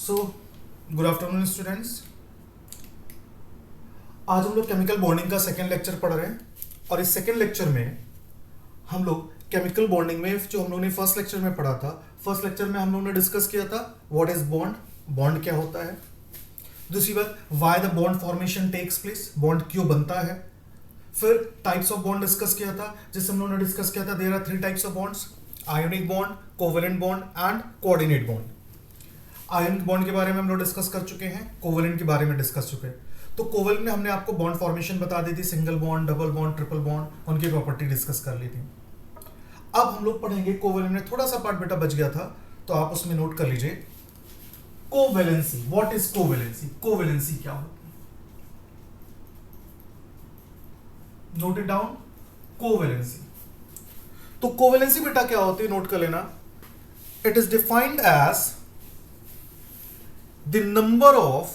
So good afternoon students. आज हम लोग केमिकल बॉन्डिंग का सेकेंड लेक्चर पढ़ रहे हैं और इस सेकेंड लेक्चर में हम लोग केमिकल बॉन्डिंग में जो हम लोगों ने फर्स्ट लेक्चर में पढ़ा था, फर्स्ट लेक्चर में हम लोगों ने डिस्कस किया था व्हाट इज बॉन्ड, बॉन्ड क्या होता है। दूसरी बात, why the bond formation takes place, bond क्यों बनता है। फिर टाइप्स ऑफ बॉन्ड डिस्कस किया था, जिससे हम लोगों ने डिस्कस किया था there are 3 types of bonds, ionic bond, covalent bond and coordinate bond. Ionic bond के बारे में हम लोग डिस्कस कर चुके हैं, कोवेलेंट के बारे में डिस्कस चुके हैं। तो कोवेलेंट में हमने आपको बॉन्ड फॉर्मेशन बता दी थी, single bond, double bond, triple bond, उनकी प्रॉपर्टी डिस्कस कर ली थी। अब हम लोग पढ़ेंगे कोवेलेंट में थोड़ा सा पार्ट बेटा बच गया था, तो आप उसमें नोट कर लीजिए covalency. What is covalency, covalency क्या होती है, नोट इट डाउन, कोवेलेंसी। तो कोवेलेंसी बेटा क्या होती है, नोट कर लेना। It is defined as the number of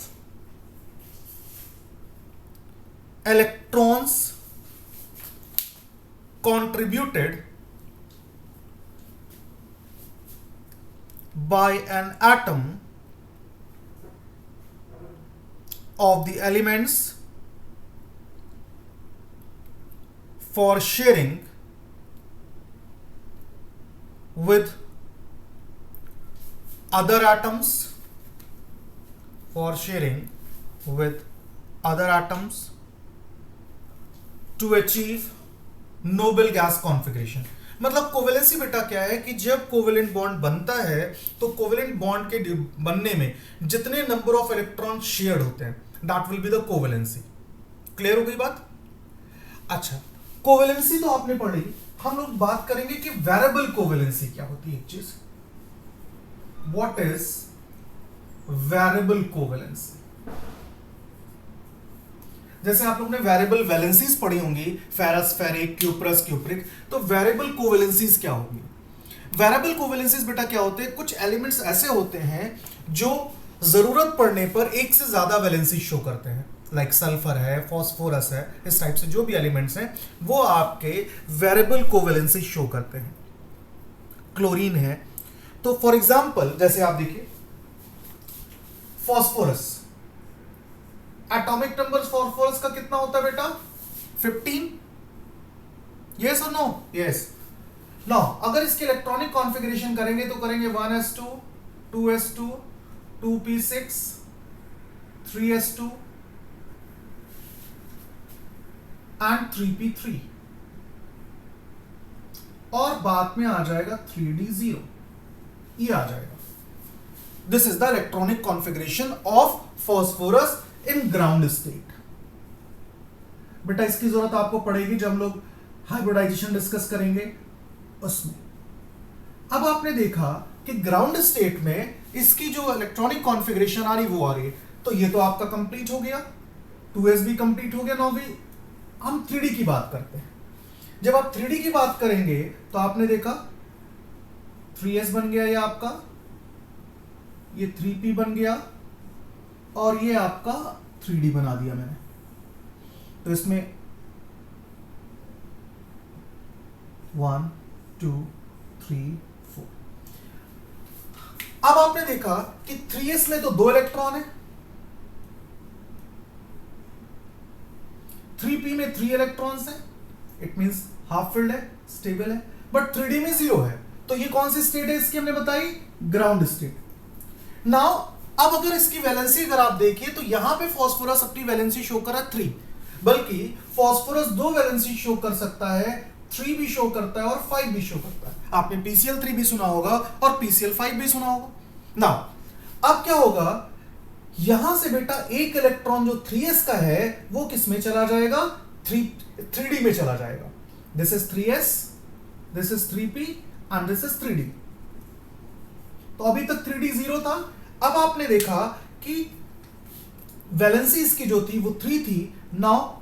electrons contributed by an atom of the elements for sharing with other atoms to achieve noble gas configuration। मतलब covalency बेटा क्या है कि जब कोवेलेंट बॉन्ड बनता है तो कोवेलेंट बॉन्ड के बनने में जितने नंबर ऑफ इलेक्ट्रॉन शेयर्ड होते हैं that will be the covalency. Clear हो गई बात। अच्छा, कोवेलेंसी तो आपने पढ़ी, हम लोग बात करेंगे कि वेरिएबल कोवेलेंसी क्या होती है। एक चीज, व्हाट इज वेरिएबल कोवेलेंसी। जैसे आप लोग ने वेरिएबल वैलेंसीज पढ़ी होंगी, फेरस, फेरिक, क्यूप्रस, क्यूप्रिक, तो वेरिएबल कोवेलेंसीज क्या होगी। वेरिएबल कोवेलेंसीज बेटा क्या होते हैं, कुछ एलिमेंट्स ऐसे होते हैं जो जरूरत पड़ने पर एक से ज्यादा वैलेंसी शो करते हैं, लाइक सल्फर है, फास्फोरस है, इस टाइप से जो भी एलिमेंट्स हैं वो आपके वेरिएबल कोवेलेंसी शो करते हैं। क्लोरीन है, तो फॉर एग्जाम्पल जैसे आप देखिए फास्फोरस, एटॉमिक नंबर फास्फोरस का कितना होता है बेटा, 15। यस और नो, यस। नो, अगर इसके इलेक्ट्रॉनिक कॉन्फ़िगरेशन करेंगे तो करेंगे 1s2, 2s2, 2p6, 3s2 and 3p3, और बाद में आ जाएगा 3d0, ये आ जाएगा। This is the electronic configuration of phosphorus in ground state। बेटा इसकी जरूरत आपको पड़ेगी जब हम लोग हाइब्रिडाइजेशन डिस्कस करेंगे उसमें। अब आपने देखा कि ग्राउंड स्टेट में इसकी जो इलेक्ट्रॉनिक कॉन्फ़िगरेशन आ रही वो आ रही है, तो ये तो आपका कंप्लीट हो गया, 2s भी कंप्लीट हो गया। नाउ भी हम 3d की बात करते हैं। जब आप 3d की बात करेंगे तो आपने देखा 3s बन गया, ये आपका, ये 3p बन गया, और ये आपका 3d बना दिया मैंने। तो इसमें 1 2 3 4। अब आपने देखा कि 3s में तो 2 इलेक्ट्रॉन है, 3p में 3 इलेक्ट्रॉन्स है, इट मींस हाफ फिल्ड है, स्टेबल है, बट 3d में 0 है। तो ये कौन सी स्टेट है इसकी, हमने बताई ग्राउंड स्टेट। नाउ अब अगर इसकी वैलेंसी अगर आप देखिए तो यहां पे फास्फोरस अपनी वैलेंसी शो कर रहा है 3, बल्कि फास्फोरस 2 वैलेंसी शो कर सकता है, 3 भी शो करता है और 5 भी शो करता है। आपने PCl3 भी सुना होगा और PCl5 भी सुना होगा। नाउ अब क्या होगा, यहां से बेटा एक इलेक्ट्रॉन जो 3s का है वो किस में चला जाएगा, 3d में चला जाएगा। This is 3s, this is 3p and this is 3d। तो अभी तक 3d 0 था। अब आपने देखा कि वैलेंसी इसकी जो थी वो 3 थी। नाउ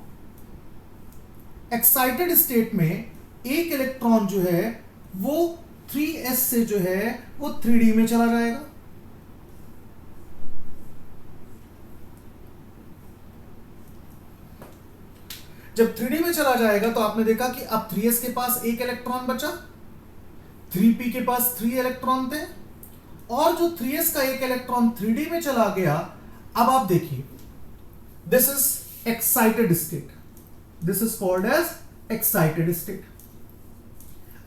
एक्साइटेड स्टेट में एक इलेक्ट्रॉन जो है वो 3s से जो है वो 3d में चला जाएगा। जब 3d में चला जाएगा तो आपने देखा कि अब 3s के पास एक इलेक्ट्रॉन बचा, 3p के पास 3 इलेक्ट्रॉन थे, और जो 3s का एक इलेक्ट्रॉन 3d में चला गया। अब आप देखिए, this is excited state, this is called as excited state.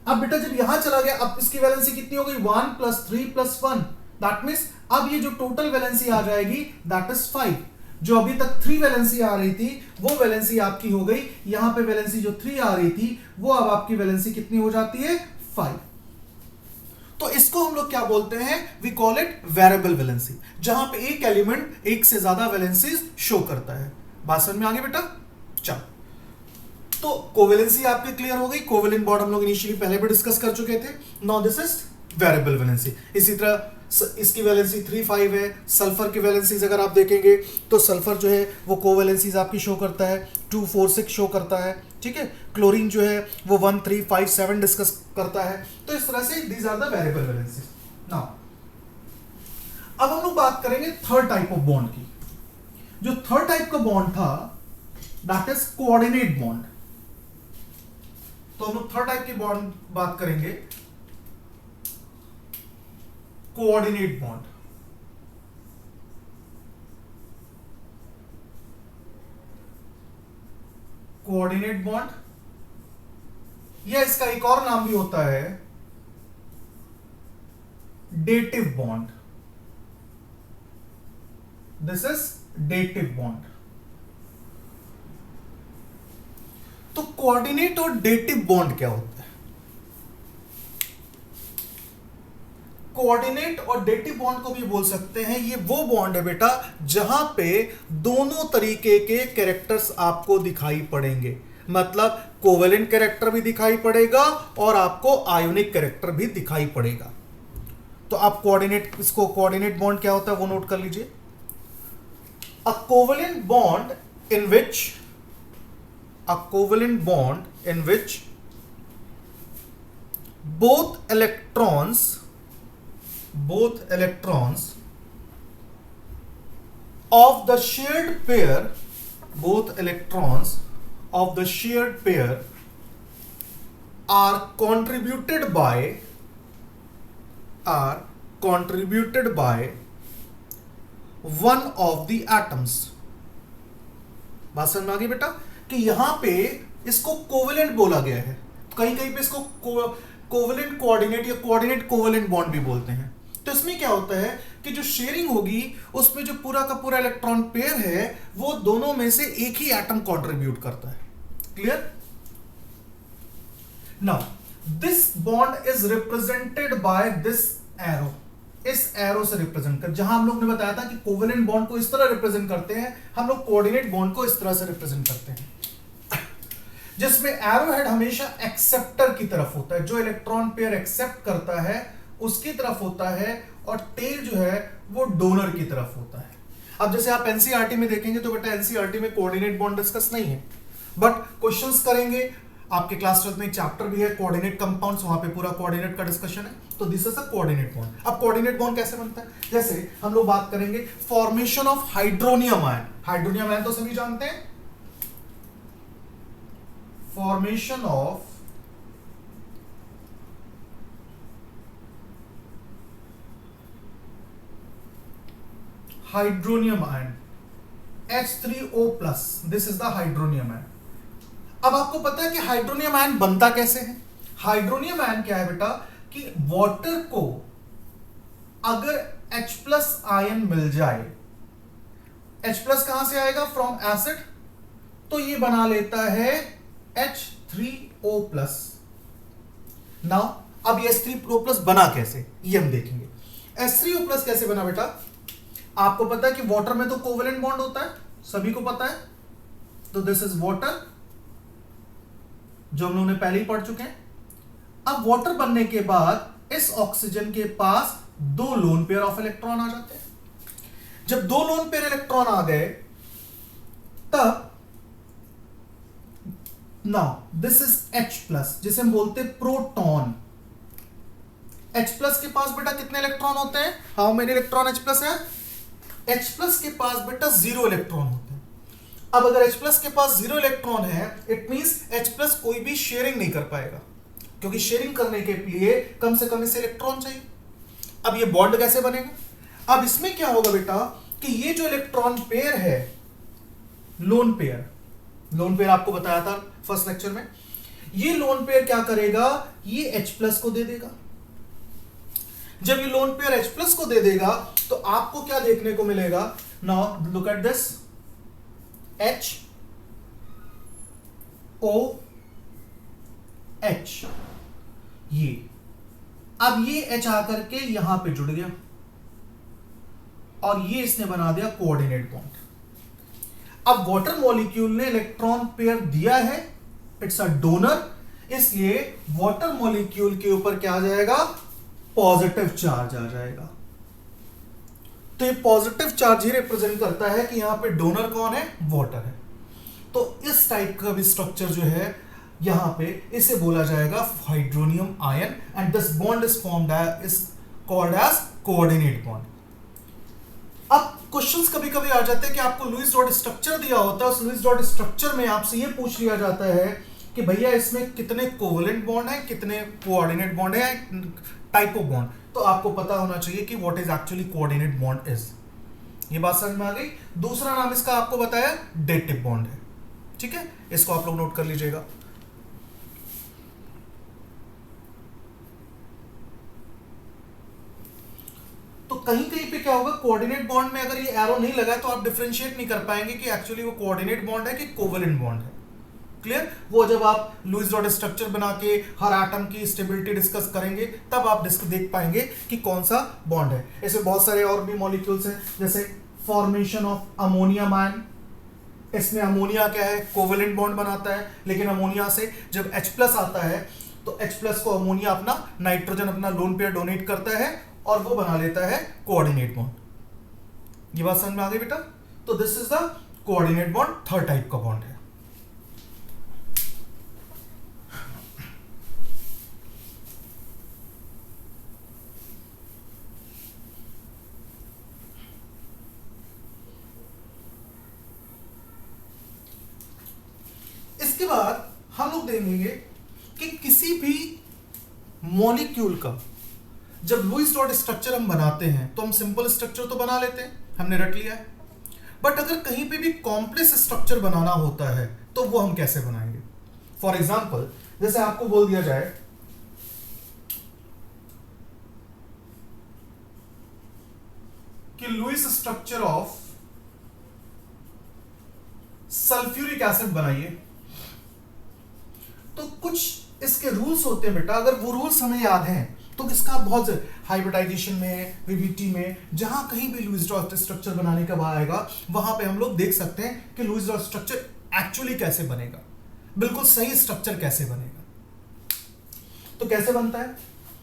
अब बेटा जब यहां चला गया, अब इसकी वैलेंसी कितनी हो गई 1 + 3 + 1, दैट मीन्स अब ये जो टोटल वैलेंसी आ जाएगी दैट इज 5। जो अभी तक 3 वैलेंसी आ रही थी वो वैलेंसी आपकी हो गई, यहां पे वैलेंसी जो 3 आ रही थी वो अब आपकी वैलेंसी कितनी हो जाती है 5। तो इसको हम लोग क्या बोलते हैं, we call it variable valency, जहां पे एक एलिमेंट एक से ज्यादा वैलेंसीज शो करता है। बात समझ में आ गई बेटा? चलो, तो कोवेलेंसी आपकी क्लियर हो गई। कोवेलेंट बॉन्ड हम लोग इनिशियली पहले भी डिस्कस कर चुके थे। Now this is variable valency. इसी तरह इसकी वैलेंसी 3 5 है। सल्फर की वैलेंसीज अगर आप देखेंगे तो सल्फर जो है वो कोवैलेंसीज आपकी शो करता है 2 4 6 शो करता है, ठीक है। क्लोरीन जो है वो 1 3 5 7 डिस्कस करता है। तो इस तरह से these are the variable valencies. Now अब हम लोग बात करेंगे थर्ड टाइप ऑफ बॉन्ड की। जो थर्ड टाइप का बॉन्ड था दैट इज कोऑर्डिनेट बॉन्ड। तो हम लोग थर्ड टाइप की बॉन्ड बात करेंगे, कोऑर्डिनेट बॉन्ड। कोऑर्डिनेट बॉन्ड या इसका एक और नाम भी होता है dative bond. This is dative bond. तो कोऑर्डिनेट और डेटिव बॉन्ड क्या होता है? कोऑर्डिनेट और डेटिव बॉन्ड को भी बोल सकते हैं, ये वो बॉन्ड है बेटा जहां पे दोनों तरीके के कैरेक्टर्स आपको दिखाई पड़ेंगे। मतलब कोवेलेंट कैरेक्टर भी दिखाई पड़ेगा और आपको आयोनिक कैरेक्टर भी दिखाई पड़ेगा। तो आप कोऑर्डिनेट, इसको कोऑर्डिनेट बॉन्ड क्या होता है वो नोट कर लीजिए। अ covalent bond in which both electrons of the shared pair are contributed by one of the atoms। बात समझ में आ गई बेटा कि यहां पे इसको कोवेलेंट बोला गया है, कहीं कहीं पे इसको कोवेलेंट कोऑर्डिनेट या कोऑर्डिनेट कोवेलेंट बॉन्ड भी बोलते हैं। तो इसमें क्या होता है कि जो शेयरिंग होगी उसमें जो पूरा का पूरा इलेक्ट्रॉन पेयर है वो दोनों में से एक ही एटम कंट्रीब्यूट करता है। Clear? Now this bond is represented by this arrow. इस एरो से रिप्रेजेंट कर, जहां हम लोग ने बताया था कि कोवेलेंट बॉन्ड को इस तरह रिप्रेजेंट करते हैं, हम लोग कोऑर्डिनेट बॉन्ड को इस तरह से रिप्रेजेंट करते हैं, जिसमें एरो हेड हमेशा एक्सेप्टर की तरफ होता है। जो इलेक्ट्रॉन पेयर एक्सेप्ट करता है उसकी तरफ होता है और टेल जो है वो डोनर की तरफ होता है। अब जैसे आप एनसीईआरटी में देखेंगे तो बेटा एनसीईआरटी में कोऑर्डिनेट बॉन्ड डिस्कस नहीं है, बट क्वेश्चंस करेंगे। आपके क्लास 12 में एक चैप्टर भी है कोऑर्डिनेट कंपाउंड्स, वहां पे पूरा कोऑर्डिनेट का डिस्कशन है। तो this is a coordinate bond. अब कोऑर्डिनेट बॉन्ड कैसे बनता है? जैसे हम लोग बात करेंगे formation of hydronium ion. Hydronium ion तो सभी जानते हैं, formation of hydronium ion H3O+, this is the hydronium ion. अब आपको पता है कि हाइड्रोनियम आयन बनता कैसे है? हाइड्रोनियम आयन क्या है बेटा कि वाटर को अगर H+ आयन मिल जाए, H+ कहां से आएगा? फ्रॉम एसिड, तो ये बना लेता है H3O+। नाउ अब ये H3O+ बना कैसे ये हम देखेंगे। H3O+ कैसे बना बेटा? आपको पता है कि वाटर में तो कोवेलेंट बॉन्ड होता है, सभी को पता है। तो दिस इज वाटर, जो हम लोगों ने पहले ही पढ़ चुके हैं। अब वाटर बनने के बाद इस ऑक्सीजन के पास 2 लोन पेयर ऑफ इलेक्ट्रॉन आ जाते हैं। जब 2 लोन पेयर इलेक्ट्रॉन आ गए तब नाउ दिस इज H+, जिसे हम बोलते हैं प्रोटॉन। H+ के पास बेटा कितने इलेक्ट्रॉन होते हैं? हाउ मेनी इलेक्ट्रॉन H+ है? H+ के पास बेटा 0 इलेक्ट्रॉन होते हैं। अब अगर H+ के पास 0 इलेक्ट्रॉन है, इट मींस H+ कोई भी शेयरिंग नहीं कर पाएगा, क्योंकि शेयरिंग करने के लिए कम से कम इसे इलेक्ट्रॉन चाहिए। अब ये बॉन्ड कैसे बनेगा? अब इसमें क्या होगा बेटा कि ये जो इलेक्ट्रॉन पेयर है, लोन पेयर आपको बताया था फर्स्ट लेक्चर में, ये लोन पेयर क्या करेगा, ये H+ को दे देगा। जब ये लोन पेयर H+ को दे देगा तो आपको क्या देखने को मिलेगा? Now look at this, HOH, ये अब ये H आकर के यहां पे जुड़ गया और ये इसने बना दिया कोऑर्डिनेट बॉन्ड। अब वाटर मॉलिक्यूल ने इलेक्ट्रॉन पेयर दिया है, इट्स अ डोनर, इसलिए वाटर मॉलिक्यूल के ऊपर क्या आ जाएगा? पॉजिटिव चार्ज आ जाएगा। तो ये पॉजिटिव चार्ज ही रिप्रेजेंट करता है कि यहां पे डोनर कौन है? वाटर है। तो इस टाइप का भी स्ट्रक्चर जो है यहां पे, इसे बोला जाएगा hydronium ion, and this bond is formed is called as coordinate bond. अब क्वेश्चंस कभी कभी आ जाते हैं कि आपको लुईस डॉट स्ट्रक्चर दिया होता है, उस लुईस डॉट स्ट्रक्चर में आपसे ये पूछ लिया जाता है कि भैया इसमें कितने कोवेलेंट बॉन्ड है, कितने कोऑर्डिनेट बॉन्ड है, टाइप ऑफ बॉन्ड। तो आपको पता होना चाहिए कि what is actually coordinate bond is. ये बात समझ में आ गई? दूसरा नाम इसका आपको बताया डेटिव बॉन्ड है, ठीक है, इसको आप लोग नोट कर लीजिएगा। तो कहीं कहीं पे क्या होगा, कोऑर्डिनेट बॉन्ड में अगर ये एरो नहीं लगा तो आप डिफरेंशिएट नहीं कर पाएंगे कि एक्चुअली वो कोऑर्डिनेट बॉन्ड है कि कोवेलेंट बॉन्ड है। क्लियर? वो जब आप लुईस डॉट स्ट्रक्चर बना के हर एटम की स्टेबिलिटी डिस्कस करेंगे तब आप देख पाएंगे कि कौन सा बॉन्ड है। इसमें बहुत सारे और भी मॉलिक्यूल्स हैं, जैसे फॉर्मेशन ऑफ अमोनियम आयन। इसमें अमोनिया क्या है? कोवेलेंट बॉन्ड बनाता है, लेकिन अमोनिया से जब H+ आता है तो H+ को अमोनिया अपना नाइट्रोजन अपना लोन पेयर डोनेट करता है और वो बना लेता है कोऑर्डिनेट बॉन्ड। ये बात समझ में आ गई बेटा? तो this is the coordinate bond, third type का बॉन्ड है। इसके बाद हम लोग देखेंगे कि किसी भी मॉलिक्यूल का जब लुईस डॉट स्ट्रक्चर हम बनाते हैं तो हम सिंपल स्ट्रक्चर तो बना लेते हैं, हमने रट लिया है, बट अगर कहीं पे भी कॉम्प्लेक्स स्ट्रक्चर बनाना होता है तो वो हम कैसे बनाएंगे? फॉर एग्जांपल, जैसे आपको बोल दिया जाए कि Lewis structure of sulphuric acid बनाइए, तो कुछ इसके रूल्स होते हैं बेटा। अगर वो रूल्स हमें याद हैं तो इसका बहुत हाइब्रिडाइजेशन में, वीबीटी में, जहां कहीं भी लुईस डॉट स्ट्रक्चर बनाने का आएगा वहां पे हम लोग देख सकते हैं कि लुईस डॉट स्ट्रक्चर एक्चुअली कैसे बनेगा, बिल्कुल सही स्ट्रक्चर कैसे बनेगा। तो कैसे बनता है?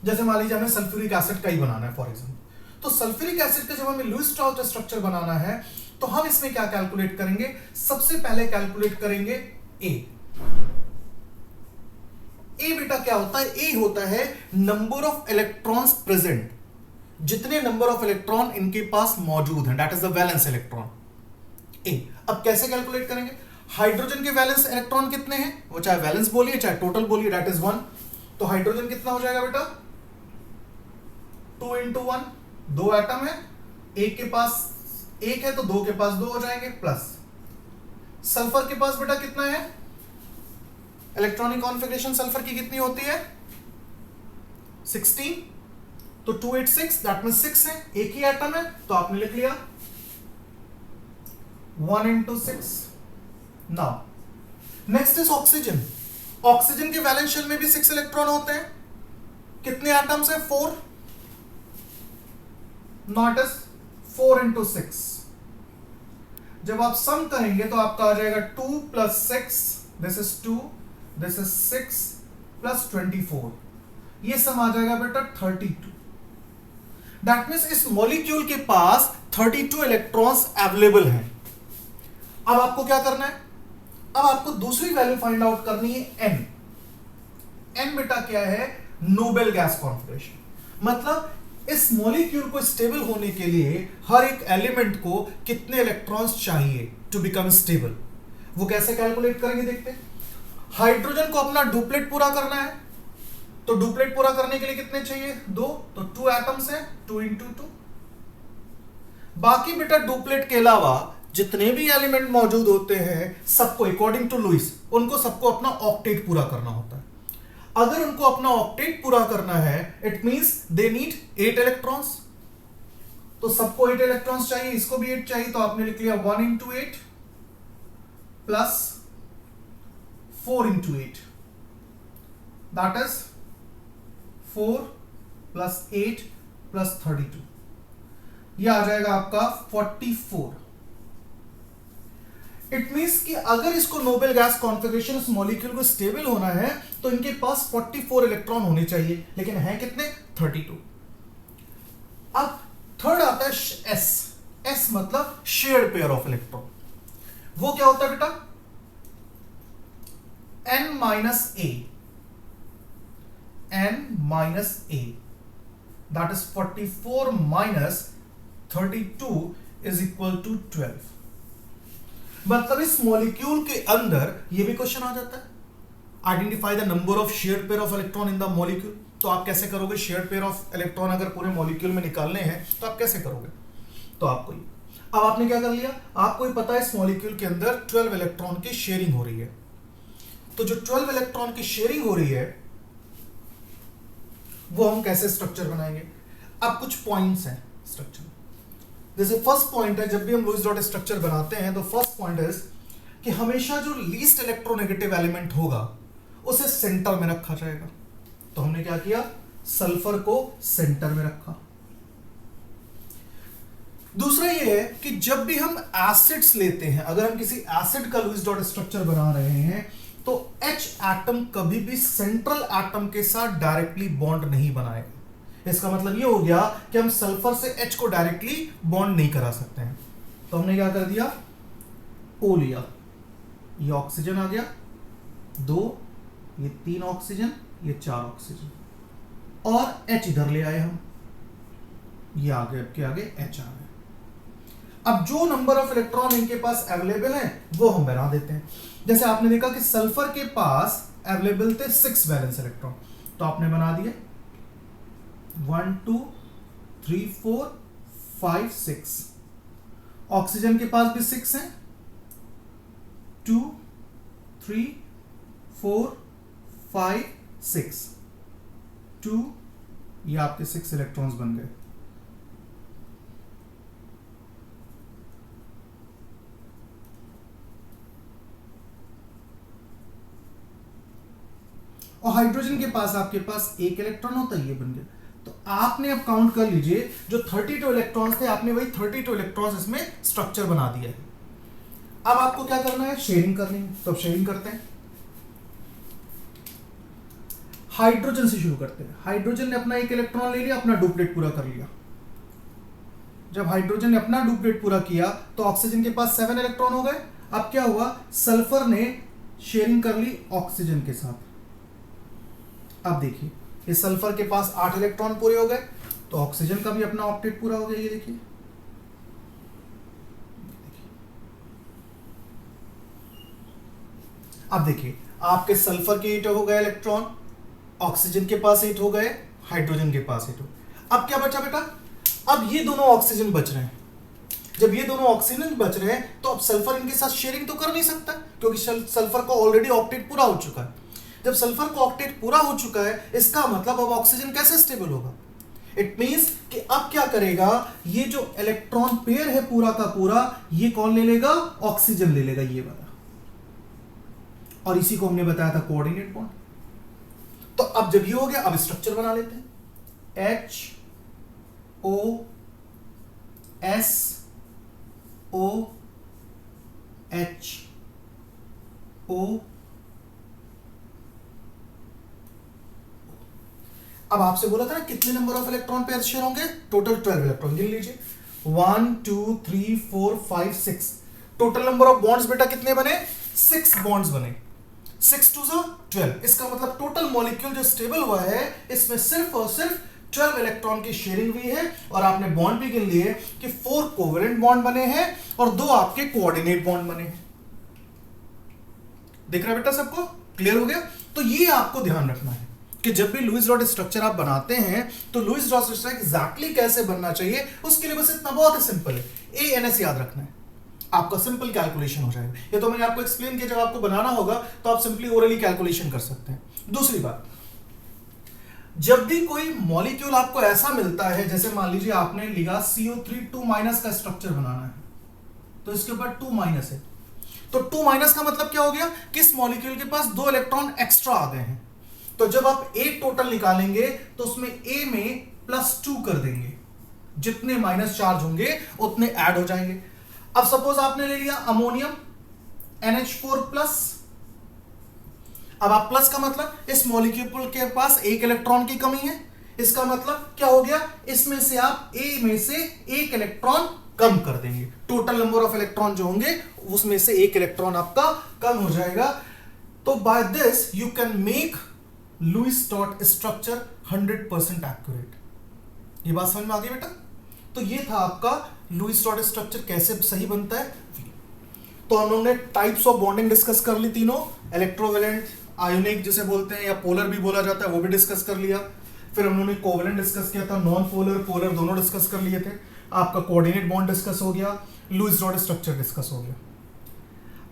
जैसे मान लीजिए हमें सल्फ्यूरिक एसिड का ही बनाना है फॉर एग्जाम्पल, तो सल्फ्यूरिक एसिड का जब हमें लुईस डॉट स्ट्रक्चर बनाना है तो हम इसमें क्या कैलकुलेट करेंगे? सबसे पहले कैलकुलेट करेंगे ए बेटा क्या होता है? ए होता है नंबर ऑफ इलेक्ट्रॉन्स प्रेजेंट, जितने नंबर ऑफ इलेक्ट्रॉन इनके पास मौजूद हैं, that is the valence electron A. अब कैसे कैलकुलेट करेंगे? हाइड्रोजन के वैलेंस इलेक्ट्रॉन कितने हैं, वो चाहे वैलेंस बोलिए चाहे टोटल बोलिए, दैट इज 1। तो हाइड्रोजन कितना हो जाएगा बेटा? 2 × 1, 2 एटम है, एक के पास 1 है तो 2 के पास 2 हो जाएंगे, प्लस सल्फर के पास बेटा कितना है? इलेक्ट्रॉनिक कॉन्फ़िगरेशन सल्फर की कितनी होती है? 16, तो 286, दैट मींस 6 है, एक ही एटम है तो आपने लिख लिया 1 × 6। Now next is oxygen. Oxygen के वैलेंस शेल में भी 6 इलेक्ट्रॉन होते हैं, कितने एटम्स हैं? 4, नॉट इज 4 × 6। जब आप सम करेंगे तो आपका आ जाएगा 2 + 6, दिस इज 2, दिस इज 6 + 24, ये सम आ जाएगा बेटा 32। दैट मीन्स इस मॉलिक्यूल के पास 32 इलेक्ट्रॉन्स अवेलेबल हैं। अब आपको क्या करना है? अब आपको दूसरी वैल्यू फाइंड आउट करनी है, एन। एन बेटा क्या है? Noble gas configuration. मतलब इस मॉलिक्यूल को स्टेबल होने के लिए हर एक एलिमेंट को कितने इलेक्ट्रॉन्स चाहिए टू बिकम स्टेबल, वो कैसे कैलकुलेट करेंगे देखते हैं। हाइड्रोजन को अपना डुप्लेट पूरा करना है, तो डुप्लेट पूरा करने के लिए कितने चाहिए? 2, तो 2 एटम्स है, 2 इंटू 2। बाकी बेटा डुप्लेट के अलावा जितने भी एलिमेंट मौजूद होते हैं सबको अकॉर्डिंग टू लुइस उनको सबको अपना ऑक्टेट पूरा करना होता है। अगर उनको अपना ऑक्टेट पूरा करना है it means they need 8 electrons. तो सबको 8 इलेक्ट्रॉन्स चाहिए, इसको भी 8 चाहिए, तो आपने लिख लिया 1 into 8 plus 4 into 8 that is 4 plus 8 plus 32, यह आ जाएगा आपका 44। इट मींस कि अगर इसको नोबेल गैस कॉन्फ़िगरेशन इस मॉलिक्यूल को स्टेबल होना है तो इनके पास 44 इलेक्ट्रॉन होने चाहिए, लेकिन है कितने? 32। अब थर्ड आता है एस। एस मतलब शेयर्ड पेयर ऑफ इलेक्ट्रॉन। वो क्या होता है बेटा? n minus A, n minus A that is 44 minus 32 is equal to 12। मतलब इस मॉलिक्यूल के अंदर ये भी क्वेश्चन आ जाता है, identify the number of shared pair of electron in the molecule. तो आप कैसे करोगे? शेयर्ड पेयर ऑफ इलेक्ट्रॉन अगर पूरे मॉलिक्यूल में निकालने हैं तो आप कैसे करोगे? तो आपको अब आपने क्या कर लिया, आपको ही पता है इस मॉलिक्यूल के अंदर 12 इलेक्ट्रॉन की शेयरिंग हो रही है। तो जो 12 इलेक्ट्रॉन की शेयरिंग हो रही है वो हम कैसे स्ट्रक्चर बनाएंगे? अब कुछ पॉइंट्स हैं स्ट्रक्चर। जैसे फर्स्ट पॉइंट है, जब भी हम लुईस डॉट स्ट्रक्चर बनाते हैं तो फर्स्ट पॉइंट है कि हमेशा जो लीस्ट इलेक्ट्रोनेगेटिव एलिमेंट होगा उसे सेंटर में रखा जाएगा। तो हमने क्या किया? सल्फर को सेंटर में रखा। दूसरा ये है कि जब भी हम एसिड्स लेते हैं, अगर हम किसी एसिड का लुईस डॉट स्ट्रक्चर बना रहे हैं तो H एटम कभी भी सेंट्रल एटम के साथ डायरेक्टली बॉन्ड नहीं बनाएगा। इसका मतलब ये हो गया कि हम सल्फर से H को डायरेक्टली बॉन्ड नहीं करा सकते हैं। तो हमने क्या कर दिया? O लिया, ये ऑक्सीजन आ गया 2, ये 3 ऑक्सीजन, ये 4 ऑक्सीजन, और H इधर ले आए हम, ये आगे के आगे H आ गए। अब जो नंबर ऑफ इलेक्ट्रॉन इनके पास अवेलेबल है वो हम बना देते हैं। जैसे आपने देखा कि सल्फर के पास अवेलेबल थे 6 वैलेंस इलेक्ट्रॉन, तो आपने बना दिए 1 2 3 4 5 6। ऑक्सीजन के पास भी 6 हैं, 2 3 4 5 6, 2, ये आपके 6 इलेक्ट्रॉन्स बन गए। और हाइड्रोजन के पास आपके पास 1 इलेक्ट्रॉन होता है, ये बन गया। तो आपने अब काउंट कर लीजिए, जो 32 इलेक्ट्रॉन्स थे आपने वही 32 इलेक्ट्रॉन्स इसमें स्ट्रक्चर बना दिया है। अब आपको क्या करना है? शेयरिंग करनी है। तो अब शेयरिंग करते हैं। हाइड्रोजन से शुरू करते हैं। हाइड्रोजन ने अपना 1 इलेक्ट्रॉन ले लिया, अपना डुप्लेट पूरा कर लिया। जब हाइड्रोजन ने अपना डुप्लेट पूरा किया तो ऑक्सीजन के पास 7 इलेक्ट्रॉन हो गए। अब क्या हुआ? सल्फर ने शेयरिंग कर ली ऑक्सीजन के साथ। अब देखिए, इस सल्फर के पास 8 इलेक्ट्रॉन पूरे हो गए, तो ऑक्सीजन का भी अपना ऑक्टेट पूरा हो गया। ये देखिए, अब देखिए आपके सल्फर के 8 हो गए इलेक्ट्रॉन, ऑक्सीजन के पास 8 हो गए, हाइड्रोजन के पास 8 हो। अब क्या बचा बेटा? अब ये दोनों ऑक्सीजन बच रहे हैं। जब ये दोनों ऑक्सीजन बच रहे हैं तो अब सल्फर इनके साथ शेयरिंग तो कर नहीं सकता, क्योंकि सल्फर को ऑलरेडी ऑक्टेट पूरा हो चुका है। जब सल्फर को ऑक्टेट पूरा हो चुका है, इसका मतलब अब ऑक्सीजन कैसे स्टेबल होगा? इट मींस कि अब क्या करेगा, ये जो इलेक्ट्रॉन पेयर है पूरा का पूरा, ये कौन ले लेगा? ऑक्सीजन ले लेगा, ये वाला। और इसी को हमने बताया था कोऑर्डिनेट बॉन्ड। तो अब जब ये हो गया, अब स्ट्रक्चर बना लेते हैं। H O S O H O। अब आपसे बोला था ना कितने number of electron pair share होंगे? Total 12 electron. गिन लीजिए, 1 2 3 4 5 6। टोटल नंबर ऑफ बॉन्ड्स बेटा कितने बने? 6 बॉन्ड्स बने। 6 2 12। इसका मतलब टोटल मॉलिक्यूल जो स्टेबल हुआ है इसमें सिर्फ और सिर्फ 12 इलेक्ट्रॉन की शेयरिंग हुई है। और आपने बॉन्ड भी गिन लिए कि 4 कोवेलेंट बॉन्ड बने हैं और 2 आपके कोऑर्डिनेट बॉन्ड बने हैं। दिख रहा है बेटा सबको? क्लियर हो गया? तो ये आपको ध्यान रखना है। कि जब भी लुईस डॉट स्ट्रक्चर आप बनाते हैं तो लुईस डॉट स्ट्रक्चर एग्जैक्टली कैसे बनना चाहिए, उसके लिए बस इतना बहुत ही सिंपल है, ANS याद रखना है, आपका सिंपल कैलकुलेशन हो जाएगा। ये तो मैंने आपको एक्सप्लेन किया, जब आपको बनाना होगा तो आप सिंपली ओरली कैलकुलेशन कर सकते हैं। दूसरी बात, जब भी कोई मॉलिक्यूल आपको ऐसा मिलता है, जैसे मान लीजिए आपने लिखा CO3 2- का स्ट्रक्चर बनाना है, तो इसके ऊपर 2- है, तो 2- का मतलब क्या हो गया कि इस मॉलिक्यूल के पास 2 इलेक्ट्रॉन एक्स्ट्रा आ गए हैं। तो जब आप A टोटल निकालेंगे तो उसमें A में +2 कर देंगे, जितने माइनस चार्ज होंगे उतने ऐड हो जाएंगे। अब सपोज आपने ले लिया अमोनियम NH4+, अब आप प्लस का मतलब इस मॉलिक्यूल के पास 1 इलेक्ट्रॉन की कमी है, इसका मतलब क्या हो गया, इसमें से आप A में से 1 इलेक्ट्रॉन कम कर देंगे, टोटल नंबर ऑफ इलेक्ट्रॉन जो होंगे उसमें से 1 इलेक्ट्रॉन आपका कम हो जाएगा। तो by this you can make Lewis dot structure 100% accurate. ये बात समझ में आ गई बेटा? तो ये था आपका लुईस डॉट स्ट्रक्चर कैसे सही बनता है। तो हम लोगों ने टाइप्स ऑफ बॉन्डिंग डिस्कस कर ली तीनों, इलेक्ट्रोवेलेंट, आयोनिक जिसे बोलते हैं या पोलर भी बोला जाता है, वो भी डिस्कस कर लिया। फिर हम लोगों ने कोवेलेंट डिस्कस किया था, नॉन पोलर पोलर दोनों डिस्कस कर लिए थे। आपका कोऑर्डिनेट बॉन्ड डिस्कस हो गया, लुईस डॉट स्ट्रक्चर डिस्कस हो गया।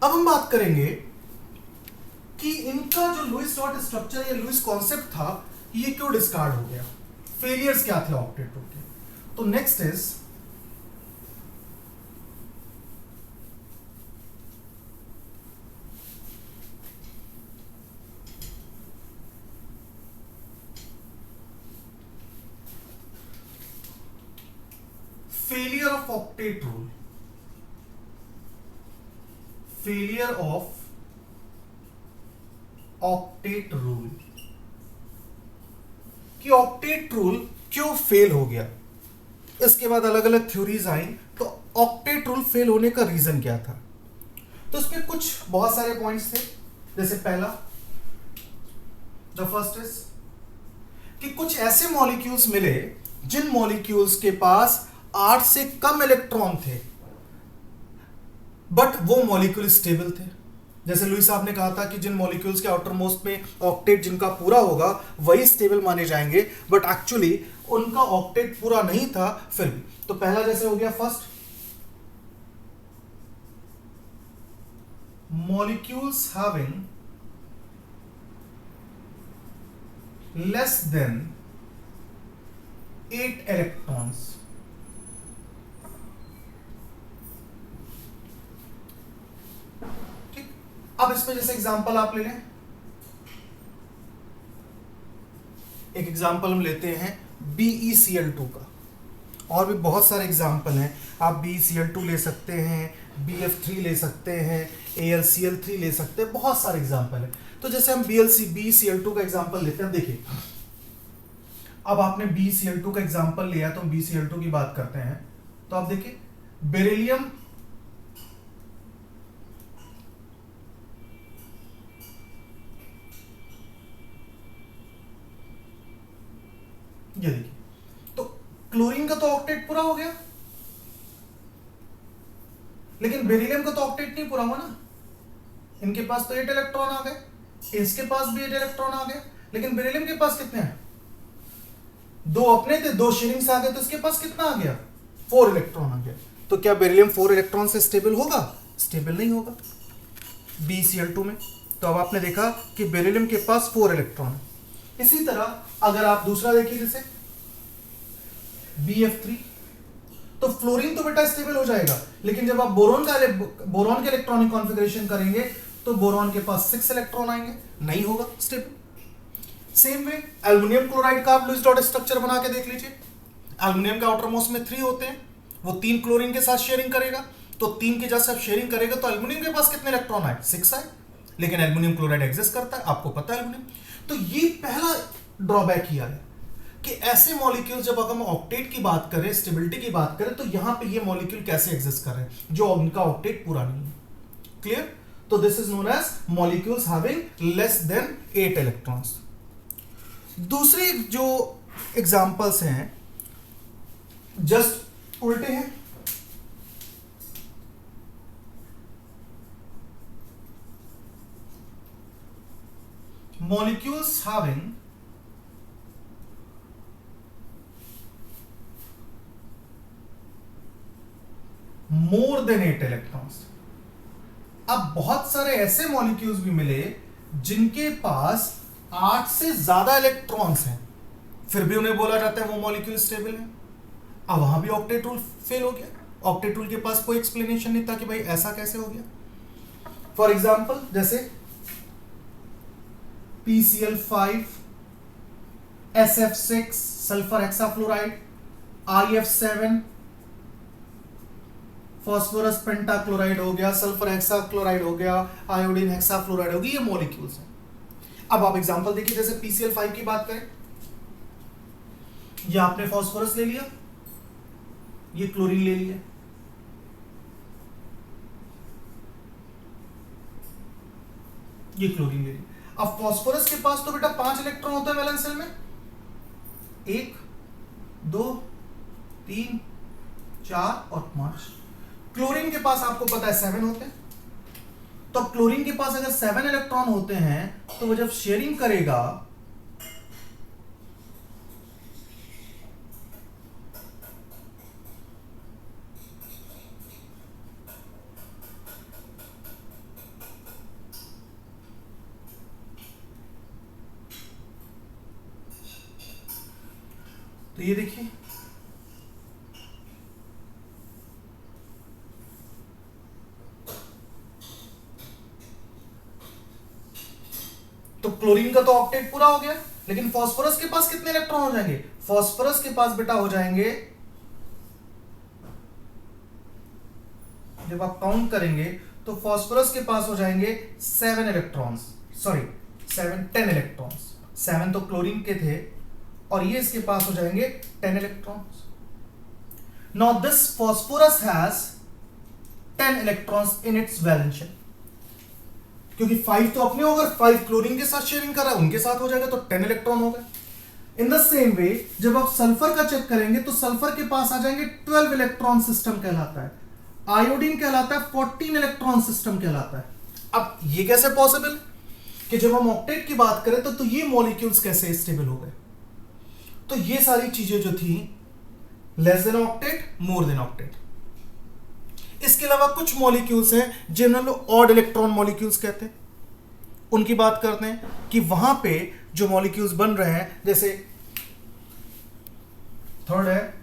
अब हम बात करेंगे कि इनका जो लुईस डॉट स्ट्रक्चर या लुईस कॉन्सेप्ट था ये क्यों डिस्कार्ड हो गया, फेलियर्स क्या थे ऑक्टेट के। तो next is failure of octet rule, failure of octet rule, कि ऑक्टेट रूल क्यों फेल हो गया। इसके बाद अलग अलग थ्योरीज आई, तो ऑक्टेट रूल फेल होने का रीजन क्या था। तो इसमें कुछ बहुत सारे पॉइंट्स थे, जैसे पहला, द फर्स्ट इज कि कुछ ऐसे मॉलिक्यूल्स मिले जिन मॉलिक्यूल्स के पास 8 से कम इलेक्ट्रॉन थे, बट वो मॉलिक्यूल स्टेबल थे। जैसे लुईस साहब ने कहा था कि जिन मॉलिक्यूल्स के आउटर मोस्ट में ऑक्टेट जिनका पूरा होगा वही स्टेबल माने जाएंगे, बट एक्चुअली उनका ऑक्टेट पूरा नहीं था फिर भी। तो पहला जैसे हो गया, first, molecules having less than 8 electrons. अब इसमें जैसे एग्जांपल आप ले लें, एक एग्जांपल हम लेते हैं BeCl2 का, और भी बहुत सारे एग्जांपल हैं। आप BeCl2 ले सकते हैं, BF3 ले सकते हैं, AlCl3 ले सकते हैं, बहुत सारे एग्जांपल हैं। तो जैसे हम BeCl2 का एग्जांपल लेते हैं, देखिए अब आपने BeCl2 का एग्जांपल लिया तो हम BeCl2 की बात करते हैं। तो आप देखिए बेरिलियम ये देखिए, तो क्लोरीन का तो ऑक्टेट पूरा हो गया, लेकिन बेरिलियम का तो ऑक्टेट नहीं पूरा हुआ ना। इनके पास तो 8 इलेक्ट्रॉन आ गए, इसके पास भी 8 इलेक्ट्रॉन आ गए, लेकिन बेरिलियम के पास कितने हैं, 2 अपने थे, 2 शेयरिंग से आ गए, तो इसके पास कितना आ गया, 4 इलेक्ट्रॉन आ गया। तो क्या बेरिलियम 4 इलेक्ट्रॉन से स्टेबल होगा, स्टेबल नहीं होगा BeCl2 में। तो अब आपने देखा कि बेरिलियम के पास 4 इलेक्ट्रॉन है। इसी तरह अगर आप दूसरा देखिए, जैसे BF3, तो फ्लोरीन तो बेटा स्टेबल हो जाएगा, लेकिन जब आप बोरॉन के इलेक्ट्रॉनिक कॉन्फ़िगरेशन करेंगे तो बोरॉन के पास 6 इलेक्ट्रॉन आएंगे, नहीं होगा stable. Same way aluminium chloride का आप लुईस डॉट स्ट्रक्चर बना के देख लीजिए। एल्युमिनियम के आउटर मोस्ट में 3 होते हैं, वो 3 क्लोरीन के साथ शेयरिंग करेगा, तो 3 के जैसे आप शेयरिंग करेगा तो एल्युमिनियम के पास कितने इलेक्ट्रॉन आए, 6 आए, लेकिन एल्युमिनियम क्लोराइड एग्जिस्ट करता है, आपको पता है एल्युमिनियम। तो ये पहला ड्रॉबैक ही है कि ऐसे मॉलिक्यूल जब हम ऑक्टेट की बात करें, स्टेबिलिटी की बात करें, तो यहां पे ये मॉलिक्यूल कैसे एग्जिस्ट कर रहे हैं जो उनका ऑक्टेट पूरा नहीं है। क्लियर? तो this is known as molecules having less than 8 electrons. दूसरी जो एग्जांपल्स हैं जस्ट उल्टे हैं। Molecules having more than 8 electrons. अब बहुत सारे ऐसे मॉलिक्यूल्स भी मिले जिनके पास 8 से ज्यादा इलेक्ट्रॉन्स हैं, फिर भी उन्हें बोला जाता है वो मॉलिक्यूल स्टेबल है। अब वहां भी ऑक्टेट रूल फेल हो गया। ऑक्टेट रूल के पास कोई एक्सप्लेनेशन नहीं था कि भाई ऐसा कैसे हो गया। फॉर एग्जाम्पल जैसे PCl5, SF6 sulphur hexafluoride, IF7 phosphorus pentachloride हो गया, सल्फर हेक्साक्लोराइड हो गया, आयोडीन हेक्साफ्लोराइड हो गया, ये मॉलिक्यूल्स हैं। अब आप एग्जांपल देखिए, जैसे PCl5 की बात करें, ये आपने फॉस्फोरस ले लिया, ये क्लोरीन ले लिया, ये क्लोरीन ले लिया। अब फॉस्फोरस के पास तो बेटा 5 इलेक्ट्रॉन होते हैं वैलेंस शेल में, 1 2 3 4 और 5। क्लोरीन के पास आपको पता है 7 होते हैं। तो क्लोरीन के पास अगर 7 इलेक्ट्रॉन होते हैं तो वो जब शेयरिंग करेगा तो ये देखिए, तो क्लोरीन का तो ऑक्टेट पूरा हो गया, लेकिन फास्फोरस के पास कितने इलेक्ट्रॉन हो जाएंगे? फास्फोरस के पास बेटा हो जाएंगे, जब आप काउंट करेंगे तो फास्फोरस के पास हो जाएंगे 7 इलेक्ट्रॉन्स, सॉरी 10 इलेक्ट्रॉन्स। 7 तो क्लोरीन के थे और ये इसके पास हो जाएंगे 10 electrons. Now this phosphorus has 10 electrons in its valence shell, क्योंकि 5 तो अपने होगा, 5 क्लोरीन के साथ शेयरिंग कर रहा है, उनके साथ हो जाएगा, तो 10 इलेक्ट्रॉन हो गए। इन द सेम वे जब आप सल्फर का चेक करेंगे तो सल्फर के पास आ जाएंगे 12 इलेक्ट्रॉन सिस्टम कहलाता है, आयोडीन कहलाता है 14 इलेक्ट्रॉन सिस्टम कहलाता है। अब ये कैसे पॉसिबल कि जब हम ऑक्टेट की बात करें तो ये मॉलिक्यूल्स कैसे स्टेबल हो गए? तो ये सारी चीजें जो थी, less than octet, more than octet. इसके अलावा कुछ मॉलिक्यूल्स हैं जिन्हें लोग ऑड इलेक्ट्रॉन मॉलिक्यूल्स कहते हैं, उनकी बात करते हैं कि वहां पे जो मॉलिक्यूल्स बन रहे हैं, जैसे थर्ड है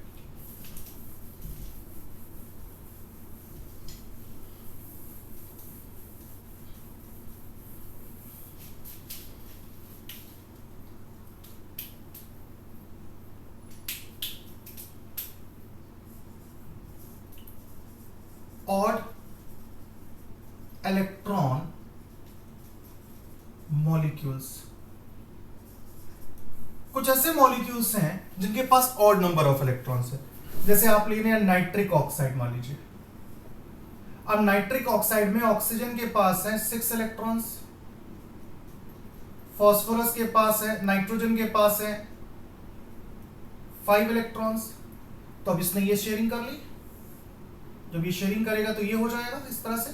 ऑड इलेक्ट्रॉन मॉलिक्यूल्स। कुछ ऐसे मॉलिक्यूल्स हैं जिनके पास ऑड नंबर ऑफ इलेक्ट्रॉन्स है, जैसे आप ले रहे हैं नाइट्रिक ऑक्साइड मान लीजिए। अब नाइट्रिक ऑक्साइड में ऑक्सीजन के पास है 6 इलेक्ट्रॉन्स, फास्फोरस के पास है, नाइट्रोजन के पास है 5 इलेक्ट्रॉन्स। तो अब इसने ये शेयरिंग कर ली, जब ये शेयरिंग करेगा तो ये हो जाएगा इस तरह से।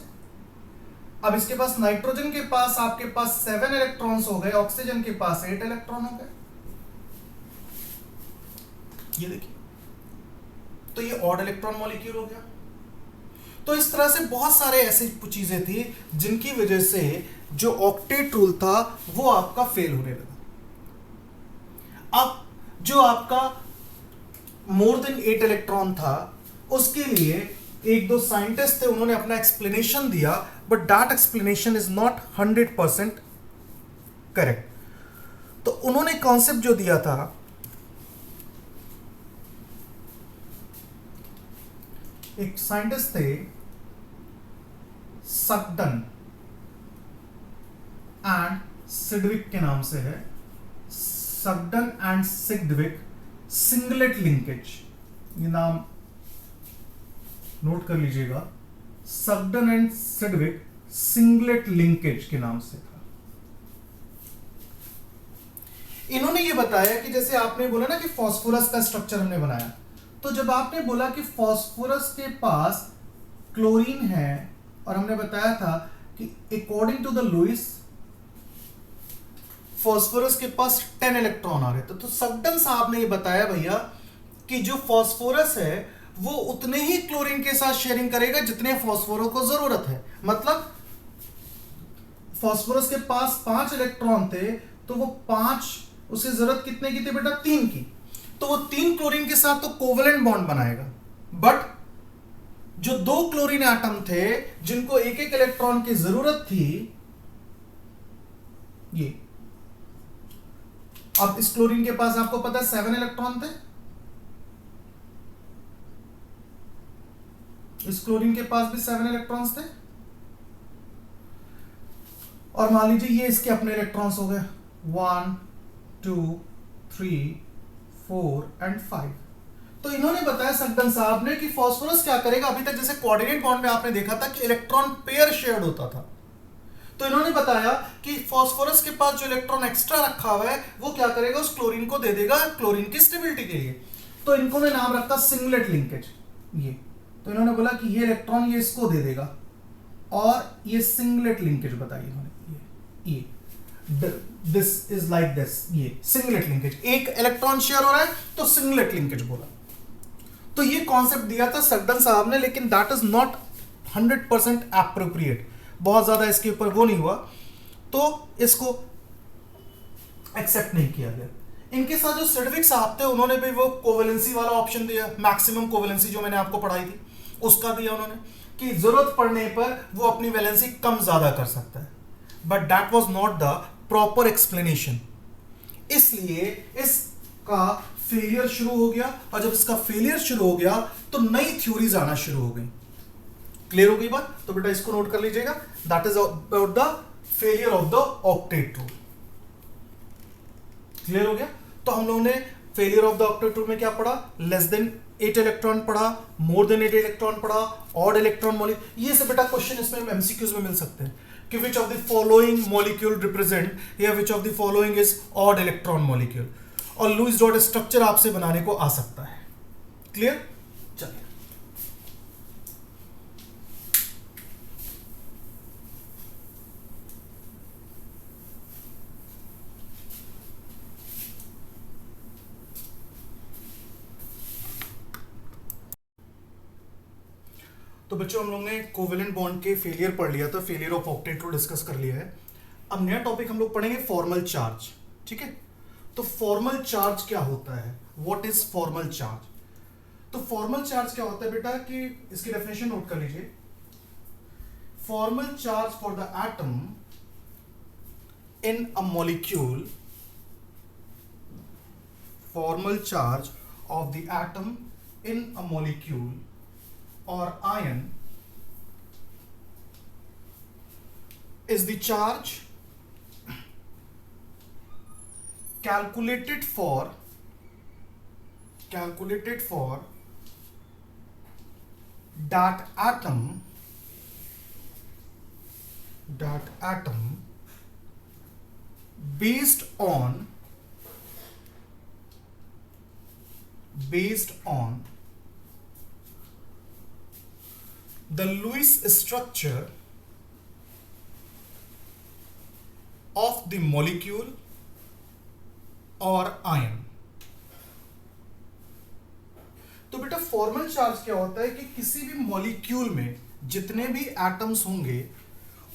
अब इसके पास नाइट्रोजन के पास आपके पास 7 इलेक्ट्रॉन्स हो गए, ऑक्सीजन के पास 8 इलेक्ट्रॉन हो गए, ये देखिए, तो ये ऑड इलेक्ट्रॉन मॉलिक्यूल हो गया। तो इस तरह से बहुत सारे ऐसी चीजें थी जिनकी वजह से जो ऑक्टेट रूल था वो आपका फेल होने लगा। अब जो आपका मोर देन 8 इलेक्ट्रॉन था, उसके लिए एक दो साइंटिस्ट थे, उन्होंने अपना एक्सप्लेनेशन दिया, but that explanation is not 100% correct. तो उन्होंने कॉन्सेप्ट जो दिया था, एक साइंटिस्ट थे सकडन एंड सिडविक के नाम से है, सकडन एंड सिडविक सिंगलेट लिंकेज, ये नाम नोट कर लीजिएगा, सकडन एंड सिडविक सिंगलेट लिंकेज के नाम से था। इन्होंने ये बताया कि जैसे आपने बोला ना कि फास्फोरस का स्ट्रक्चर हमने बनाया, तो जब आपने बोला कि फास्फोरस के पास क्लोरीन है और हमने बताया था कि according to the Lewis phosphorus के पास 10 इलेक्ट्रॉन आ रहे थे, तो सकडन साहब ने ये बताया भैया कि जो फास्फोरस है वो उतने ही क्लोरीन के साथ शेयरिंग करेगा जितने फास्फोरस को जरूरत है। मतलब फास्फोरस के पास 5 इलेक्ट्रॉन थे, तो वो 5, उसे जरूरत कितने की थी बेटा? 3 की। तो वो 3 क्लोरीन के साथ तो कोवेलेंट बॉन्ड बनाएगा, बट जो 2 क्लोरीन एटम थे जिनको एक एक इलेक्ट्रॉन की जरूरत थी, ये अब इस क्लोरीन के पास आपको पता है 7 इलेक्ट्रॉन थे, इस क्लोरीन के पास भी 7 इलेक्ट्रॉन्स थे, और मान लीजिए ये इसके अपने इलेक्ट्रॉन्स हो गए 1 2 3 4 एंड 5। तो इन्होंने बताया सकदन साहब ने कि फास्फोरस क्या करेगा। अभी तक जैसे कोऑर्डिनेट बॉन्ड में आपने देखा था कि इलेक्ट्रॉन पेयर शेयर्ड होता था, तो इन्होंने बताया कि फास्फोरस के पास जो इलेक्ट्रॉन एक्स्ट्रा रखा हुआ है वो क्या करेगा? उस क्लोरीन को दे देगा क्लोरीन की स्टेबिलिटी के लिए। तो इनको ने नाम रखा सिंगलेट लिंकेज। ये तो इन्होंने बोला कि ये इलेक्ट्रॉन ये इसको दे देगा, और ये सिंगलेट लिंकेज बताई इन्होंने। ये दिस इज लाइक दिस, ये सिंगलेट लिंकेज, एक इलेक्ट्रॉन शेयर हो रहा है तो सिंगलेट लिंकेज बोला। तो ये कॉन्सेप्ट दिया था सकदन साहब ने, लेकिन दैट इज नॉट 100% एप्रोप्रिएट, बहुत ज्यादा इसके ऊपर वो नहीं हुआ, तो इसको एक्सेप्ट नहीं किया गया। इनके साथ जो सिडविक साहब थे उन्होंने भी वो कोवेलेंसी वाला ऑप्शन दिया, मैक्सिमम कोवेलेंसी जो मैंने आपको पढ़ाई थी उसका दिया उन्होंने, कि जरूरत पड़ने पर वो अपनी वैलेंसी कम ज्यादा कर सकता है, but that was not the proper explanation. इसलिए इसका फेलियर शुरू हो गया, और जब इसका फेलियर शुरू हो गया तो नई थ्योरीज आना शुरू हो गई। क्लियर हो गई बात? तो बेटा इसको नोट कर लीजिएगा, that is about the failure of the octet rule. Clear हो गया? तो हम लोगों ने failure of the octet rule में क्या पढ़ा? लेस देन 8 इलेक्ट्रॉन पढ़ा, मोर देन 8 इलेक्ट्रॉन पढ़ा, ऑड इलेक्ट्रॉन मॉलिक्यूल। ये सब बेटा क्वेश्चन इसमें एमसीक्यूज में मिल सकते हैं कि which of the following molecule represent, या which of the following is odd electron molecule, और लुईस डॉट स्ट्रक्चर आपसे बनाने को आ सकता है। क्लियर? चलिए तो बच्चों हम लोग ने कोवेलेंट बॉन्ड के फेलियर पढ़ लिया था, फेलियर ऑफ ऑक्टेट को डिस्कस कर लिया है। अब नया टॉपिक हम लोग पढ़ेंगे फॉर्मल चार्ज। ठीक है? तो फॉर्मल चार्ज क्या होता है? What is formal charge? तो फॉर्मल चार्ज क्या होता है बेटा, कि इसकी डेफिनेशन नोट कर लीजिए। Formal charge for the atom in a molecule, formal charge of the atom in a molecule or ion is the charge calculated for that atom based on the Lewis structure of the molecule or ion। तो बेटा formal charge क्या होता है कि किसी भी molecule में जितने भी एटम्स होंगे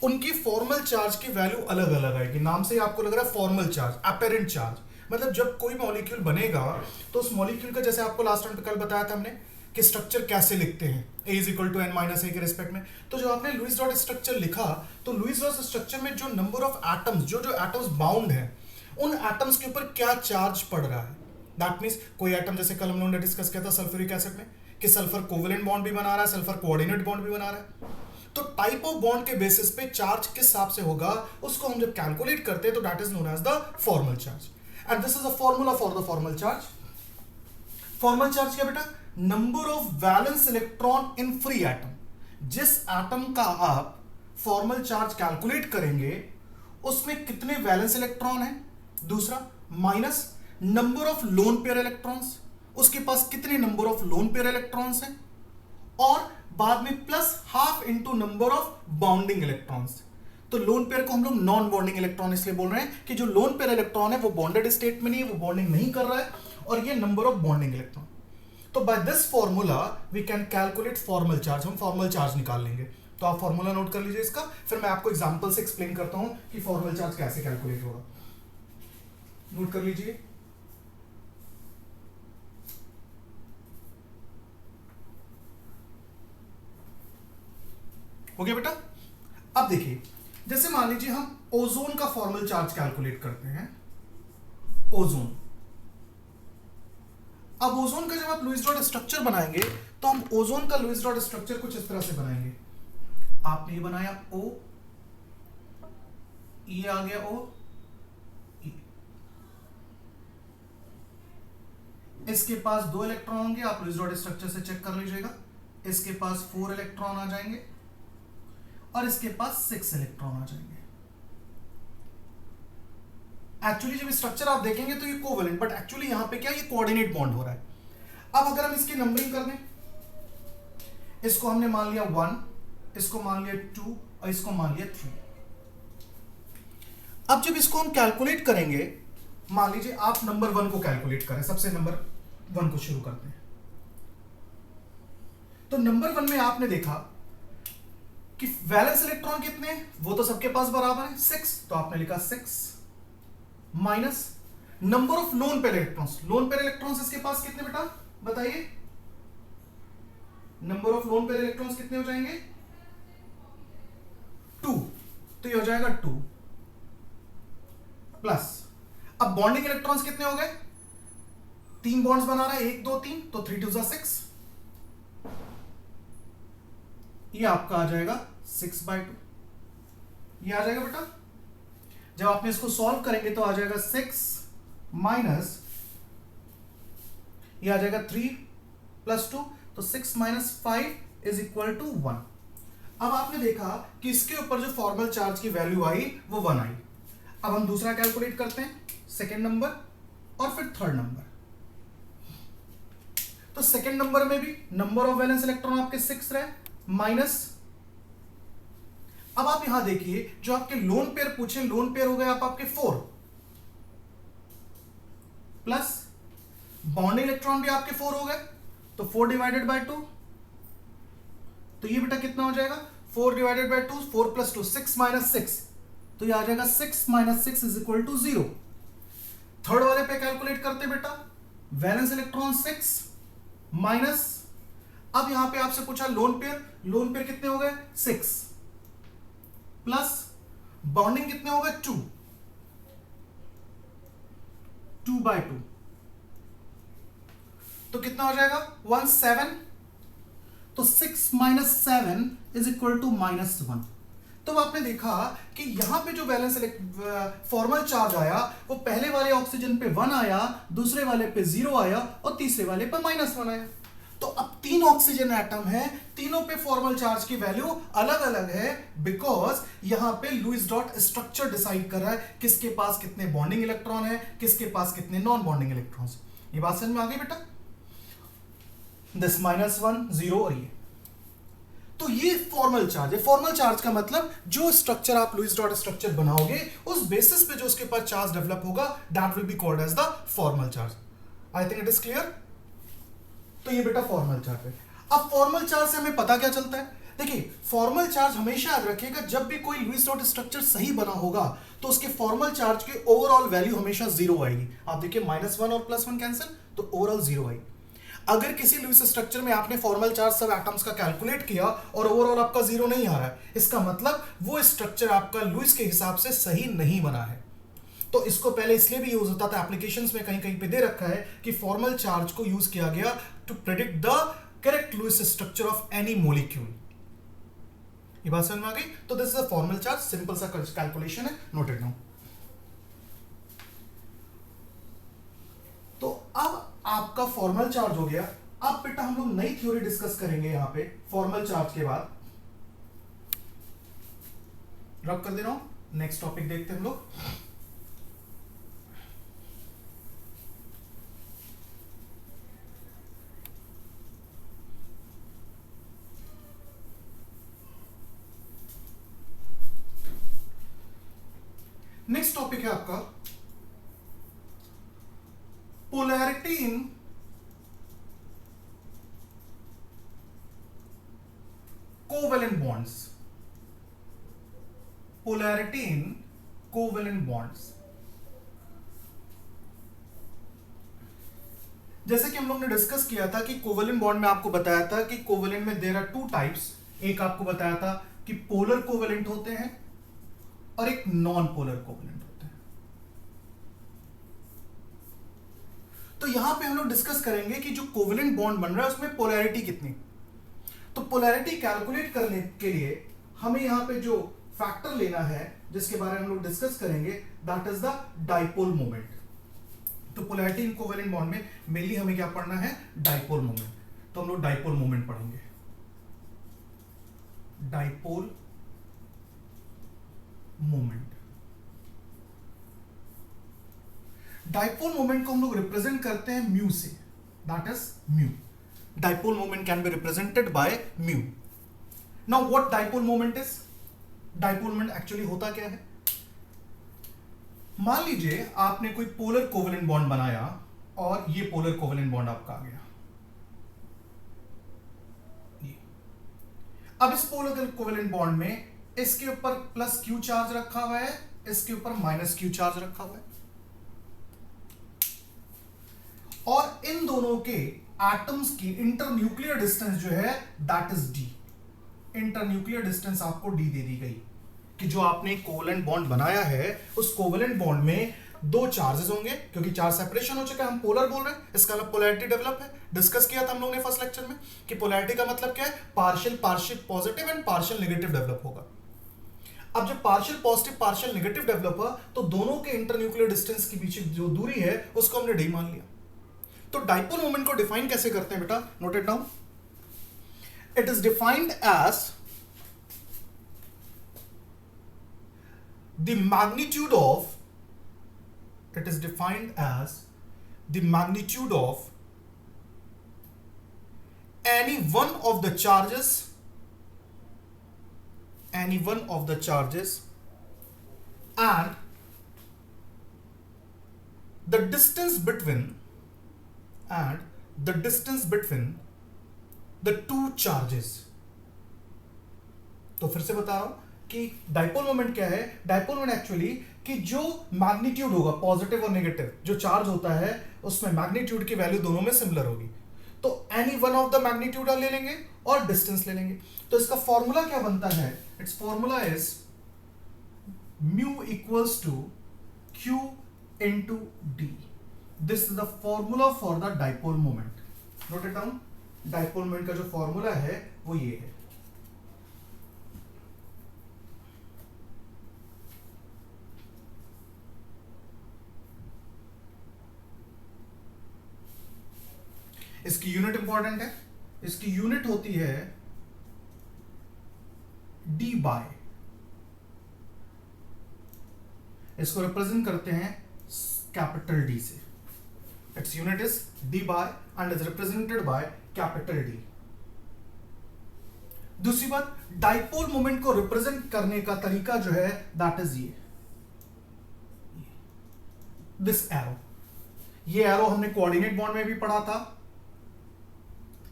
उनकी फॉर्मल चार्ज की वैल्यू अलग अलग आएगी। नाम से ही आपको लग रहा है फॉर्मल चार्ज, अपेरेंट चार्ज, मतलब जब कोई मॉलिक्यूल बनेगा तो उस मॉलिक्यूल का, जैसे आपको लास्ट टाइम पे कल बताया था हमने कि स्ट्रक्चर कैसे लिखते हैं, A is equal to n-a के रिस्पेक्ट में। तो जो आपने लुईस डॉट स्ट्रक्चर लिखा, तो लुईस डॉट स्ट्रक्चर में जो नंबर ऑफ एटम्स, जो एटम्स बाउंड है, उन एटम्स के ऊपर क्या चार्ज पड़ रहा है। दैट मींस कोई एटम, जैसे कल हम लोगों ने डिस्कस किया था सल्फ्यूरिक एसिड में, कि सल्फर कोवेलेंट बॉन्ड भी बना रहा है, सल्फर कोऑर्डिनेट बॉन्ड भी बना रहा है। तो टाइप ऑफ बॉन्ड के बेसिस पे चार्ज किस हिसाब से होगा उसको हम जब कैलकुलेट करते हैं तो that is known as the formal charge. And this is a formula for the formal charge. Formal charge क्या बेटा? Number of valence electron in free atom. जिस एटम का आप फॉर्मल चार्ज कैलकुलेट करेंगे उसमें कितने वैलेंस इलेक्ट्रॉन है, दूसरा minus number of lone pair electrons, उसके पास कितने number of lone pair electrons हैं, और बाद में plus half into number of bounding electrons. तो लोन पेयर को हम लोग नॉन बॉन्डिंग इलेक्ट्रॉन इसलिए बोल रहे हैं कि जो लोन पेयर इलेक्ट्रॉन है वो बॉन्डेड स्टेट में नहीं है, वो बॉन्डिंग नहीं कर रहा है, और ये नंबर ऑफ बॉन्डिंग इलेक्ट्रॉन। तो by this formula we can calculate formal charge, हम फॉर्मल चार्ज निकाल लेंगे। तो आप फॉर्मूला नोट कर लीजिए इसका, फिर मैं आपको एग्जांपल से एक्सप्लेन करता हूं कि फॉर्मल चार्ज कैसे कैलकुलेट होगा। नोट कर लीजिए। हो गया बेटा? अब देखिए, जैसे मान लीजिए हम ओजोन का फॉर्मल चार्ज कैलकुलेट करते हैं। ओजोन, अब ओजोन का जब आप लुईस डॉट स्ट्रक्चर बनाएंगे तो हम ओजोन का लुईस डॉट स्ट्रक्चर कुछ इस तरह से बनाएंगे। आपने ये बनाया O, ये आ गया O, इसके पास 2 इलेक्ट्रॉन होंगे, आप लुईस डॉट स्ट्रक्चर से चेक कर लीजिएगा। इसके पास 4 इलेक्ट्रॉन आ जाएंगे और इसके पास 6 इलेक्ट्रॉन आ जाएंगे। एक्चुअली जब स्ट्रक्चर आप देखेंगे तो ये कोवेलेंट, बट एक्चुअली यहां पे क्या, ये कोऑर्डिनेट बॉन्ड हो रहा है। अब अगर हम इसकी नंबरिंग कर दें, इसको हमने मान लिया 1, इसको मान लिया 2 और इसको मान लिया 3। अब जब इसको हम कैलकुलेट करेंगे, मान लीजिए आप नंबर 1 को कैलकुलेट करें, सबसे नंबर 1 को शुरू करते हैं। तो नंबर 1 में आपने देखा कि वैलेंस इलेक्ट्रॉन कितने हैं, वो तो सबके पास बराबर है 6, तो आपने लिखा 6 minus number of lone pair electrons. Lone pair electrons इसके पास कितने बेटा बताइए? Number of lone pair electrons कितने हो जाएंगे? 2, तो ये हो जाएगा 2 प्लस, अब बॉन्डिंग इलेक्ट्रॉन्स कितने हो गए? 3 बॉन्ड्स बना रहा है, 1 2 3, तो 3 2 6, ये आपका आ जाएगा 6/2, ये आ जाएगा बेटा। जब आपने इसको सॉल्व करेंगे तो आ जाएगा 6 माइनस, ये आ जाएगा 3 + 2, तो 6 - 5 इज इक्वल टू 1। अब आपने देखा कि इसके ऊपर जो फॉर्मल चार्ज की वैल्यू आई वो 1 आई। अब हम दूसरा कैलकुलेट करते हैं, सेकेंड नंबर और फिर थर्ड नंबर। तो सेकेंड नंबर में भी नंबर ऑफ वैलेंस इलेक्ट्रॉन आपके 6 रहे माइनस, अब आप यहां देखिए जो आपके लोन पेयर पूछे, लोन पेयर हो गए आपके 4 प्लस बॉन्डिंग इलेक्ट्रॉन भी आपके 4 हो गए, तो 4 डिवाइडेड बाय 2, तो ये बेटा कितना हो जाएगा? 4 डिवाइडेड बाय 2, 4 + 2 6 - 6, तो ये आ जाएगा 6 - 6 इज इक्वल टू 0। थर्ड वाले पे कैलकुलेट करते बेटा, वैलेंस इलेक्ट्रॉन 6 माइनस, अब यहां पे आपसे पूछा लोन पेयर, लोन पेयर कितने हो गए? 6 प्लस बॉन्डिंग कितने हो गए? 2, 2/2, तो कितना हो जाएगा? 1 7, तो 6 - 7 इज इक्वल टू -1। तो आपने देखा कि यहां पे जो वैलेंस फॉर्मल चार्ज आया वो पहले वाले ऑक्सीजन पे 1 आया, दूसरे वाले पे 0 आया और तीसरे वाले पे -1 आया। तो अब 3 ऑक्सीजन एटम है, तीनों पे फॉर्मल चार्ज की वैल्यू अलग अलग है, बिकॉज यहां पे लुईस डॉट स्ट्रक्चर डिसाइड कर रहा है किसके पास कितने बॉन्डिंग इलेक्ट्रॉन है, किसके पास कितने नॉन बॉन्डिंग इलेक्ट्रॉन्स। ये बात समझ में आ गई बेटा? दिस -1 0 और ये, तो ये फॉर्मल चार्ज है। फॉर्मल चार्ज का मतलब जो स्ट्रक्चर आप लुईस डॉट स्ट्रक्चर बनाओगे उस बेसिस पे जो उसके पास चार्ज डेवलप होगा, that will be called as the formal charge. I think it is clear. तो ये बेटा फॉर्मल चार्ज है। अब फॉर्मल चार्ज से हमें पता क्या चलता है? देखिए, फॉर्मल चार्ज हमेशा याद रखिएगा, जब भी कोई लुईस डॉट स्ट्रक्चर सही बना होगा तो उसके फॉर्मल चार्ज की ओवरऑल वैल्यू हमेशा 0 आएगी। आप देखिए -1 और +1 कैंसिल, तो ओवरऑल 0 आई। अगर किसी लुईस स्ट्रक्चर में आपने फॉर्मल चार्ज सब एटम्स का कैलकुलेट किया और ओवरऑल आपका 0 नहीं आ रहा है, इसका मतलब वो स्ट्रक्चर आपका लुईस के हिसाब से सही नहीं बना है। तो इसको पहले इसलिए भी यूज होता था, एप्लीकेशंस में कहीं कहीं पे दे रखा है कि फॉर्मल चार्ज को यूज किया गया to predict the correct Lewis structure of any molecule. ये बात समझ में आ गई? तो this is a formal charge, simple सा कैलकुलेशन है, नोटेड नाउ। तो अब आपका फॉर्मल चार्ज हो गया। अब बेटा हम लोग नई थ्योरी डिस्कस करेंगे यहां पे फॉर्मल चार्ज के बाद। रब कर दे रहा हूं, नेक्स्ट टॉपिक देखते हैं हम लोग। नेक्स्ट टॉपिक है आपका पोलैरिटी इन कोवेलेंट बॉन्ड्स, पोलैरिटी इन कोवेलेंट बॉन्ड्स। जैसे कि हम लोग ने डिस्कस किया था कि कोवेलेंट बॉन्ड में आपको बताया था कि कोवेलेंट में देयर आर टू टाइप्स। एक आपको बताया था कि पोलर कोवेलेंट होते हैं और एक नॉन पोलर कोवेलेंट होते हैं। तो यहां पे हम लोग डिस्कस करेंगे कि जो कोवेलेंट बॉन्ड बन रहा है उसमें पोलैरिटी कितनी। तो पोलैरिटी कैलकुलेट करने के लिए हमें यहां पे जो फैक्टर लेना है जिसके बारे में हम लोग डिस्कस करेंगे, that is the dipole moment. तो पोलैरिटी इन कोवेलेंट बॉन्ड में मेनली हमें क्या पढ़ना है, डाइपोल मोमेंट। तो हम लोग डाइपोल मोमेंट पढ़ेंगे। डाइपोल मोमेंट, डाइपोल मोमेंट को हम लोग रिप्रेजेंट करते हैं म्यू से, that is mu. Dipole moment can be represented by mu. Now what dipole moment is, dipole moment actually होता क्या है। मान लीजिए आपने कोई पोलर कोवेलेंट बॉन्ड बनाया और ये पोलर कोवेलेंट बॉन्ड आपका आ गया। अब इस पोलर कोवेलेंट बॉन्ड में इसके ऊपर प्लस क्यू चार्ज रखा हुआ है, इसके ऊपर माइनस क्यू चार्ज रखा हुआ है, और इन दोनों के एटम्स की इंटरन्यूक्लियर डिस्टेंस जो है that is D. Internuclear distance आपको डी दे दी गई कि जो आपने कोवेलेंट बॉन्ड बनाया है उस कोवेलेंट बॉन्ड में दो चार्जेस होंगे, क्योंकि चार्ज सेपरेशन हो चुका है, हम पोलर बोल रहे हैं, इसका मतलब पोलैरिटी डेवलप है। डिस्कस किया था हम लोगों ने फर्स्ट लेक्चर में कि पोलैरिटी का मतलब क्या है, partial partial positive and partial negative develop होगा। अब जब partial positive partial negative develop हुआ तो दोनों के इंटरन्यूक्लियर डिस्टेंस के बीच जो दूरी है उसको हमने डी मान लिया। तो डाइपोल मोमेंट को डिफाइन कैसे करते हैं बेटा, note it down. It is defined as the magnitude of, it is defined as the magnitude of any one of the charges, any one of the charges and the distance between, and the distance between the two charges। तो फिर से बता रहा हूं कि dipole moment क्या है। Dipole moment actually कि जो मैग्नीट्यूड होगा पॉजिटिव और नेगेटिव जो चार्ज होता है उसमें मैग्नीट्यूड की वैल्यू दोनों में सिमिलर होगी। तो any one of the magnitude ले लेंगे और डिस्टेंस ले लेंगे। तो इसका फॉर्मूला क्या बनता है, its formula is mu equals to Q into D. This is the formula for the dipole moment. Note it down. Dipole moment का जो फॉर्मूला है वो ये है। इसकी यूनिट इंपॉर्टेंट है, इसकी यूनिट होती है डी बाय, इसको रिप्रेजेंट करते हैं कैपिटल डी से। Its unit is D by and is represented by capital D. दूसरी बात, डाइपोल मोमेंट को रिप्रेजेंट करने का तरीका जो है दैट इज ये दिस एरो। ये एरो हमने कोऑर्डिनेट बॉन्ड में भी पढ़ा था।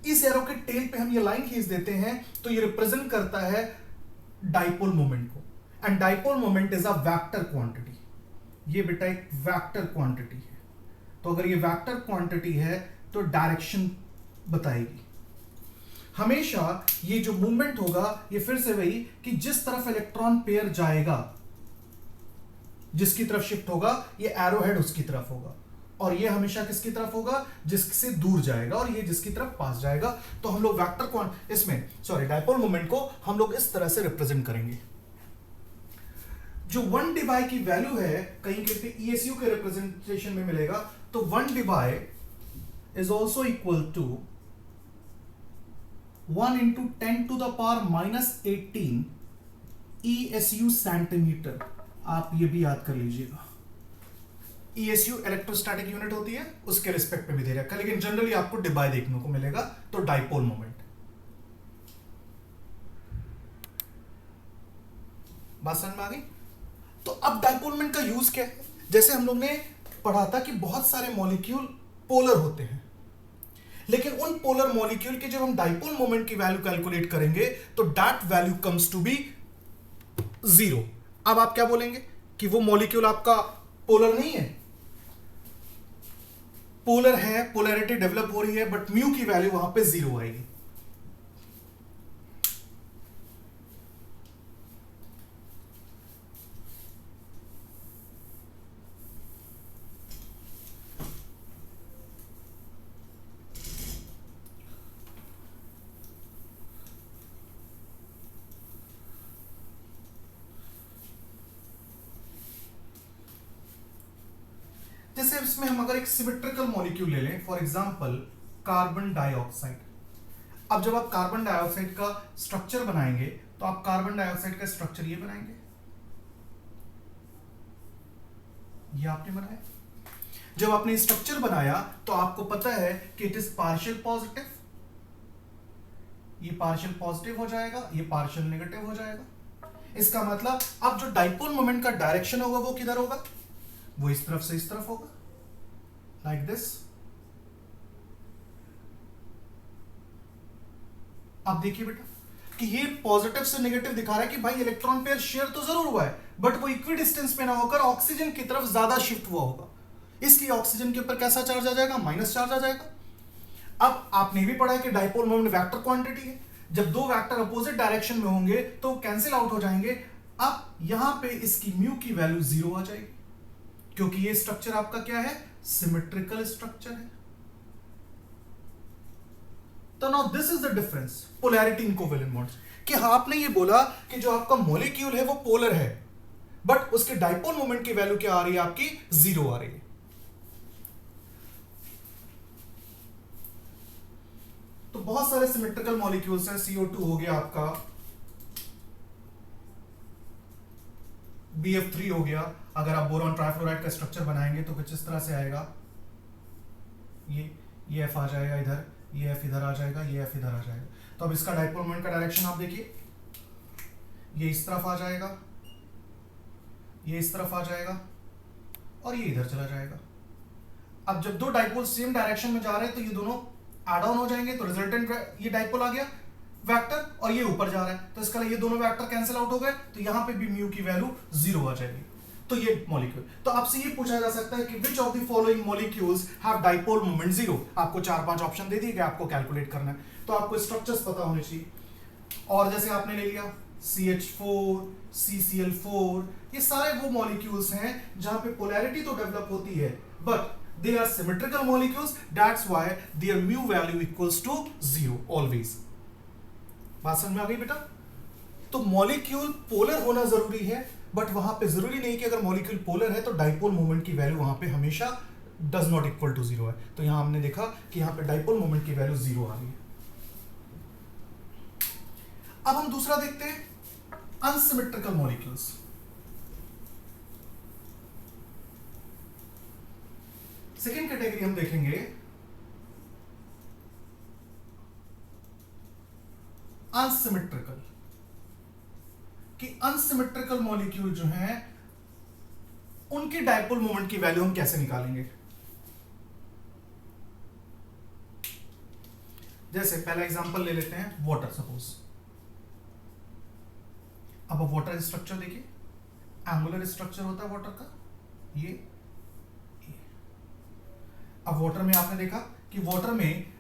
इस एरो के टेल पे हम ये लाइन खींच देते हैं तो ये रिप्रेजेंट करता है डाइपोल मोमेंट को। And dipole moment is a vector quantity. ये बेटा एक वेक्टर क्वांटिटी है। तो अगर ये वेक्टर क्वांटिटी है तो डायरेक्शन बताएगी। हमेशा ये जो मूवमेंट होगा ये फिर से वही कि जिस तरफ इलेक्ट्रॉन पेयर जाएगा, जिसकी तरफ शिफ्ट होगा, ये एरो हेड उसकी तरफ होगा, और ये हमेशा किसकी तरफ होगा, जिससे दूर जाएगा, और ये जिसकी तरफ पास जाएगा। तो हम लोग वेक्टर इसमें डाइपोल मोमेंट को हम लोग इस तरह से रिप्रेजेंट करेंगे। जो 1 डिवाई की वैल्यू है कहीं के ईएसयू के रिप्रेजेंटेशन में मिलेगा, तो 1 debye is also equal to 1 into 10 to the power -18 ESU centimetre. आप ये भी याद कर लीजिएगा। ESU इलेक्ट्रोस्टैटिक यूनिट होती है, उसके रिस्पेक्ट में भी दे रखा है, लेकिन जनरली आपको डिबाई देखने को मिलेगा। तो डाइपोल मोमेंट, बात समझ में आ गई। तो अब डाइपोल मोमेंट का यूज क्या है। जैसे हम लोग ने पढ़ा था कि बहुत सारे मॉलिक्यूल पोलर होते हैं, लेकिन उन पोलर मॉलिक्यूल के जब हम डाइपोल मोमेंट की वैल्यू कैलकुलेट करेंगे तो that value comes to be 0। अब आप क्या बोलेंगे कि वो मॉलिक्यूल आपका पोलर नहीं है? पोलर है, पोलैरिटी डेवलप हो रही है, बट म्यू की वैल्यू वहां पे 0 आएगी। जैसे इसमें हम अगर एक सिमेट्रिकल मॉलिक्यूल ले लें, फॉर एग्जांपल कार्बन डाइऑक्साइड। अब जब आप कार्बन डाइऑक्साइड का स्ट्रक्चर बनाएंगे तो आप कार्बन डाइऑक्साइड का स्ट्रक्चर ये बनाएंगे, ये आपने बनाया। जब आपने स्ट्रक्चर बनाया तो आपको पता है कि इट इज पार्शियल पॉजिटिव, ये पार्शियल पॉजिटिव हो जाएगा, ये पार्शियल नेगेटिव हो जाएगा। इसका मतलब अब जो डाइपोल मोमेंट का डायरेक्शन होगा वो किधर होगा? वो इस तरफ से इस तरफ होगा, लाइक दिस। अब देखिए बेटा कि ये पॉजिटिव से नेगेटिव दिखा रहा है कि भाई इलेक्ट्रॉन पेयर शेयर तो जरूर हुआ है, बट वो इक्वी डिस्टेंस पे ना होकर ऑक्सीजन की तरफ ज्यादा शिफ्ट हुआ होगा, इसलिए ऑक्सीजन के ऊपर कैसा चार्ज आ जाएगा? माइनस चार्ज आ जाएगा। अब आपने भी पढ़ा है कि डाइपोल मोमेंट वेक्टर क्वांटिटी है, जब दो वेक्टर अपोजिट डायरेक्शन में होंगे तो कैंसिल आउट हो जाएंगे। अब यहां पे इसकी म्यू की वैल्यू 0 आ जाएगी, क्योंकि ये स्ट्रक्चर आपका क्या है? सिमेट्रिकल स्ट्रक्चर है। तो now this is the difference polarity in covalent bonds, कि आपने ये बोला कि जो आपका मॉलिक्यूल है वो पोलर है, बट उसके डाइपोल मोमेंट की वैल्यू क्या आ रही है? आपकी 0 आ रही है। तो बहुत सारे सिमेट्रिकल मॉलिक्यूल्स हैं, CO2 हो गया आपका, BF3 हो गया। अगर आप बोरॉन ट्राइफ्लोराइड का स्ट्रक्चर बनाएंगे तो कुछ इस तरह से आएगा, ये F आ जाएगा इधर, ये F इधर आ जाएगा, ये F इधर आ जाएगा। तो अब इसका डाइपोल मोमेंट का डायरेक्शन आप देखिए, ये इस तरफ आ जाएगा, ये इस तरफ आ जाएगा, और ये इधर चला जाएगा। अब जब दो डाइपोल सेम डायरेक्शन में जा रहे हैं तो ये दोनों एड ऑन हो जाएंगे, तो रिजल्टेंट ये डाइपोल आ गया वेक्टर, और ये ऊपर जा रहा है, तो इसका ये दोनों वेक्टर कैंसिल आउट हो गए, तो यहां पे भी म्यू की वैल्यू 0 आ जाएगी। तो ये मॉलिक्यूल, तो आपसे ये पूछा जा सकता है कि which of the following molecules have dipole moment 0। आपको 4-5 ऑप्शन दे दिए गए, आपको कैलकुलेट करना है, तो आपको स्ट्रक्चर्स पता होने चाहिए। और जैसे आपने ले लिया CH4, CCl4, ये सारे वो मॉलिक्यूल्स हैं जहां पे पोलैरिटी तो डेवलप होती है, but they are symmetrical molecules, that's why their mu value equals to 0 always। बात समझ में आ गई बेटा? तो मॉलिक्यूल पोलर होना जरूरी है, बट वहां पे जरूरी नहीं कि अगर मॉलिक्यूल पोलर है तो डाइपोल मोमेंट की वैल्यू वहां पे हमेशा डज नॉट इक्वल टू 0 है। तो यहां हमने देखा कि यहां पे डाइपोल मोमेंट की वैल्यू 0 आ रही है। अब हम दूसरा देखते हैं, अनसिमेट्रिकल मॉलिक्यूल्स। सेकेंड कैटेगरी हम देखेंगे अनसिमेट्रिकल, कि अनसिमेट्रिकल मॉलिक्यूल जो हैं उनकी डाइपोल मोमेंट की वैल्यू हम कैसे निकालेंगे। जैसे पहला एग्जांपल ले लेते हैं, वाटर सपोज। अब वाटर स्ट्रक्चर देखिए, एंगुलर स्ट्रक्चर होता है वाटर का, ये। अब वाटर में आपने देखा कि वाटर में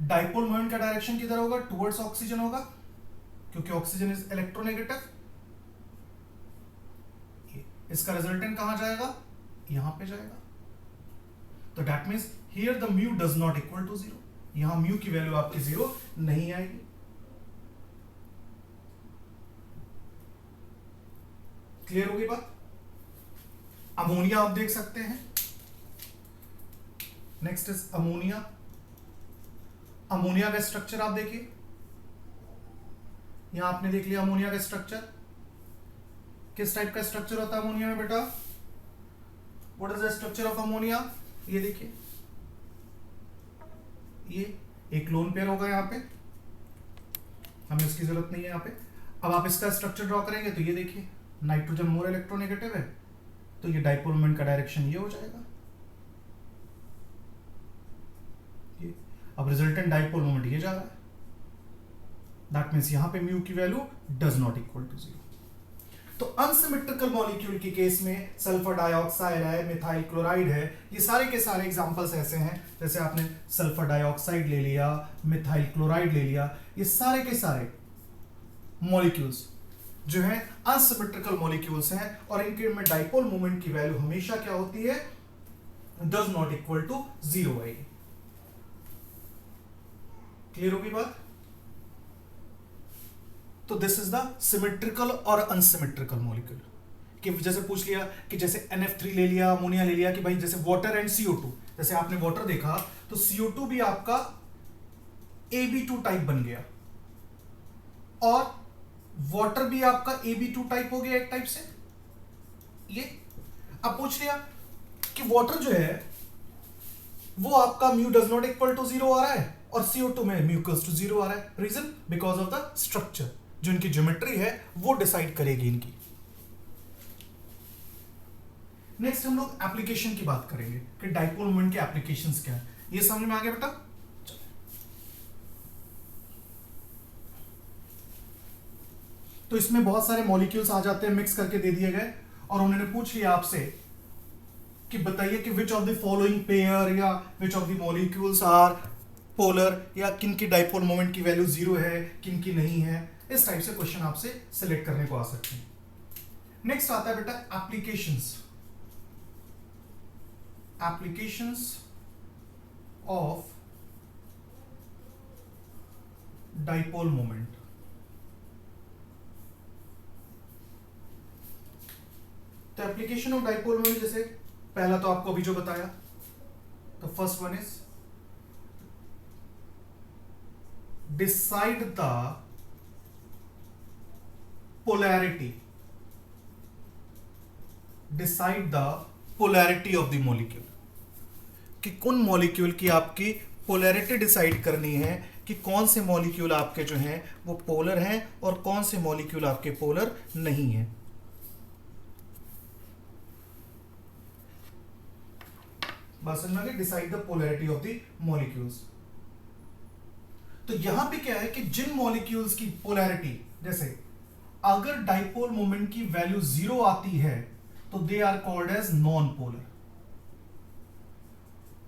डाइपोल मोमेंट का डायरेक्शन किधर होगा? टुवर्ड्स ऑक्सीजन होगा, क्योंकि ऑक्सीजन इज इलेक्ट्रोनेगेटिव। इसका रिजल्टेंट कहां जाएगा? यहां पे जाएगा। तो that means here the mu does not equal to 0, यहां म्यू की वैल्यू आपकी 0 नहीं आएगी। क्लियर होगी बात? अमोनिया आप देख सकते हैं, नेक्स्ट इज अमोनिया। अमोनिया का स्ट्रक्चर आप देखिए, यहां आपने देख लिया अमोनिया का स्ट्रक्चर। किस टाइप का स्ट्रक्चर होता है अमोनिया में बेटा? What is the structure of ammonia? ये देखिए, ये एक लोन पेयर होगा यहां पे, हमें उसकी जरूरत नहीं है यहां पे। अब आप इसका स्ट्रक्चर ड्रॉ करेंगे तो ये देखिए, नाइट्रोजन मोर इलेक्ट्रोनेगेटिव है, तो ये डाइपोल मोमेंट का डायरेक्शन ये हो जाएगा। अब रिजल्टेंट डाइपोल मोमेंट ये जा रहा है, दैट मीन्स यहां पे म्यू की value does not equal to 0। तो अनसिमेट्रिकल मॉलिक्यूल के केस में सल्फर डाइऑक्साइड है, मिथाइल क्लोराइड है, ये सारे के सारे एग्जांपल्स ऐसे हैं, जैसे आपने सल्फर डाइऑक्साइड ले लिया, मिथाइल क्लोराइड ले लिया, ये सारे के सारे मॉलिक्यूल्स जो हैं अनसिमेट्रिकल मॉलिक्यूल्स हैं और इनके में डाइपोल मोमेंट की वैल्यू हमेशा क्या होती है, डज नॉट इक्वल टू 0 आएगी। क्लियर होगी बात? तो दिस इज द सिमेट्रिकल और अनसिमेट्रिकल मॉलिक्यूल। कि जैसे पूछ लिया कि जैसे NF3 ले लिया, अमोनिया ले लिया, कि भाई जैसे वाटर एंड CO2, जैसे आपने वाटर देखा तो CO2 भी आपका Ab2 टाइप बन गया और वाटर भी आपका Ab2 टाइप हो गया एक टाइप से। ये अब पूछ लिया कि वाटर जो है वो आपका mu does not equal to 0 आ रहा है और CO2 में म्यू इक्वल्स टू 0 आ रहा है। रीजन? बिकॉज ऑफ द स्ट्रक्चर, जो इनकी ज्योमेट्री है वो डिसाइड करेगी इनकी। नेक्स्ट हम लोग एप्लीकेशन की बात करेंगे कि डाइपोल मोमेंट के एप्लीकेशंस क्या है। ये समझ में आ गया बेटा? तो इसमें बहुत सारे मॉलिक्यूल्स आ जाते हैं, मिक्स करके दे दिए गए और उन्होंने पूछ लिया आपसे कि बताइए कि which of the following pair या which of the molecules are polar, या किन की डाइपोल मोमेंट की वैल्यू 0 है, किन की नहीं है। इस टाइप से क्वेश्चन आपसे सिलेक्ट करने को आ सकते हैं। नेक्स्ट आता है बेटा एप्लीकेशंस ऑफ डाइपोल मोमेंट। तो एप्लीकेशन ऑफ डाइपोल मोमेंट, जैसे पहला तो आपको अभी जो बताया, तो first one is decide the polarity, decide the polarity of the molecule, कि कौन मॉलिक्यूल की आपकी पोलैरिटी डिसाइड करनी है कि कौन से मॉलिक्यूल आपके जो हैं वो पोलर हैं और कौन से मॉलिक्यूल आपके पोलर नहीं हैं। बात समझ में आ गई? Decide the polarity of the molecules. तो यहां पे क्या है कि जिन मॉलिक्यूल्स की पोलैरिटी, जैसे अगर डाइपोल मोमेंट की वैल्यू 0 आती है तो they are called as non polar,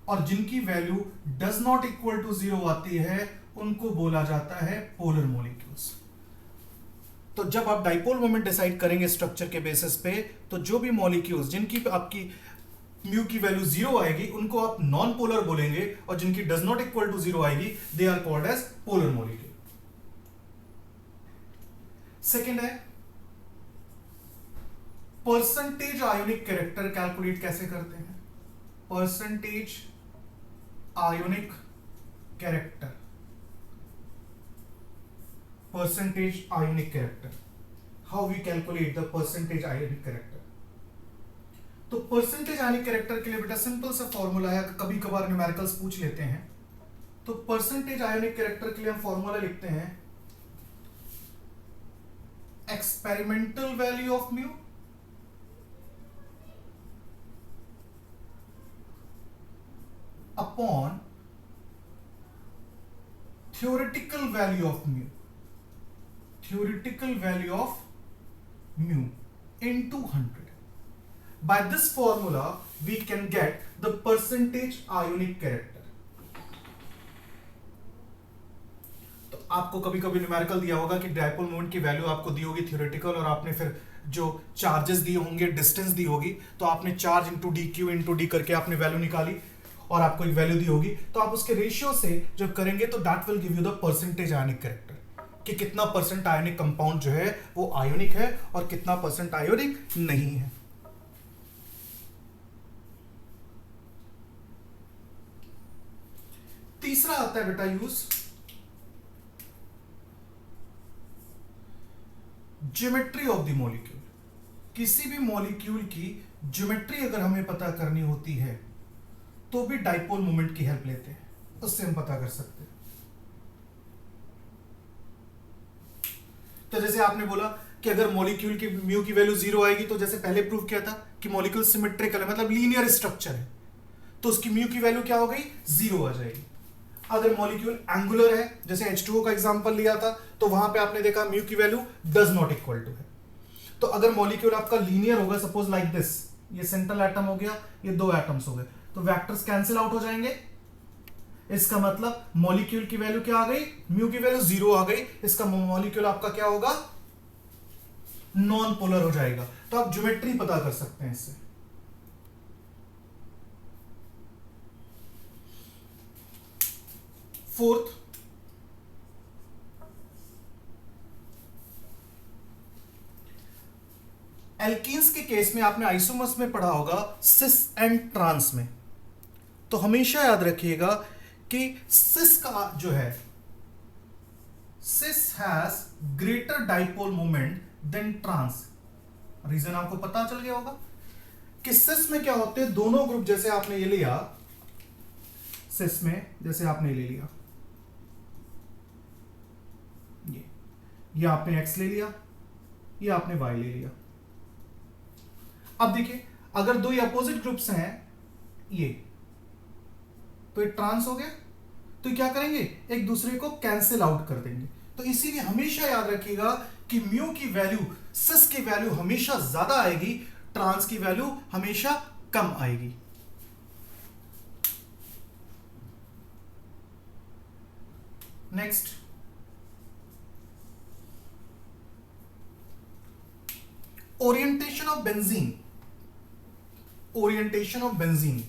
और जिनकी value does not equal to 0 आती है उनको बोला जाता है पोलर मॉलिक्यूल्स। तो जब आप डाइपोल मोमेंट डिसाइड करेंगे स्ट्रक्चर के बेसिस पे, तो जो भी मॉलिक्यूल्स जिनकी आपकी म्यू की वैल्यू 0 आएगी उनको आप नॉन पोलर बोलेंगे, और जिनकी डज नॉट इक्वल टू 0 आएगी they are called as polar molecule. Second है परसेंटेज आयोनिक कैरेक्टर। कैलकुलेट कैसे करते हैं? Percentage ionic character, percentage ionic character, how we calculate the percentage ionic character. तो परसेंटेज आयोनिक कैरेक्टर के लिए बेटा simple सा फॉर्मूला है, कभी कभार न्यूमेरिकल्स पूछ लेते हैं। तो परसेंटेज आयोनिक कैरेक्टर के लिए हम फॉर्मूला लिखते हैं experimental value of mu upon theoretical value of mu, theoretical value of mu into 100. By this formula we can get the percentage ionic character. तो आपको कभी कभी न्यूमेरिकल दिया होगा कि डाइपोल मोमेंट की वैल्यू आपको दी होगी थियोरेटिकल, और आपने फिर जो चार्जेस दिए होंगे, डिस्टेंस दी होगी, तो आपने charge into D Q into D करके आपने वैल्यू निकाली और आपको एक वैल्यू दी होगी, तो आप उसके रेशियो से जब करेंगे तो that will give you the percentage ionic character, कि कितना परसेंट आयोनिक कंपाउंड जो है वो आयोनिक है और कितना परसेंट आयोनिक नहीं है। तीसरा आता है बेटा use geometry of the molecule. किसी भी मॉलिक्यूल की ज्योमेट्री अगर हमें पता करनी होती है तो भी डाइपोल मोमेंट की हेल्प लेते हैं, उससे हम पता कर सकते हैं। तो जैसे आपने बोला कि अगर मॉलिक्यूल की म्यू की वैल्यू 0 आएगी, तो जैसे पहले प्रूव किया था कि मॉलिक्यूल सिमेट्रिकल है, मतलब लीनियर स्ट्रक्चर है, तो उसकी म्यू की वैल्यू क्या हो गई? 0 आ जाएगी। अगर मॉलिक्यूल एंगुलर है, जैसे H2O का एग्जांपल लिया था, तो वहां पे आपने देखा म्यू की value does not equal to है। तो अगर मॉलिक्यूल आपका लीनियर होगा, सपोज लाइक दिस, ये सेंट्रल एटम हो गया, ये दो एटम्स हो गए, तो वेक्टर्स कैंसिल आउट हो जाएंगे। इसका मतलब मॉलिक्यूल की वैल्यू क्या आ गई, म्यू की वैल्यू 0 आ गई। इसका मॉलिक्यूल आपका क्या होगा, नॉन पोलर हो जाएगा। तो आप ज्योमेट्री पता कर सकते हैं इससे। फोर्थ, एल्कीन्स के केस में आपने आइसोमर्स में पढ़ा होगा सिस एंड ट्रांस में, तो हमेशा याद रखिएगा कि सिस का जो है, cis has greater dipole moment than trans. Reason आपको पता चल गया होगा कि सिस में क्या होते हैं, दोनों ग्रुप, जैसे आपने ये लिया सिस में, जैसे आपने ले लिया ये आपने x ले लिया, ये आपने y ले लिया। अब देखिए अगर दो ये अपोजिट ग्रुप्स हैं, ये तो ये ट्रांस हो गया, तो क्या करेंगे, एक दूसरे को कैंसिल आउट कर देंगे। तो इसीलिए हमेशा याद रखिएगा कि म्यू की वैल्यू सिस की वैल्यू हमेशा ज्यादा आएगी, ट्रांस की वैल्यू हमेशा कम आएगी। Next, orientation of benzene. Orientation of benzene,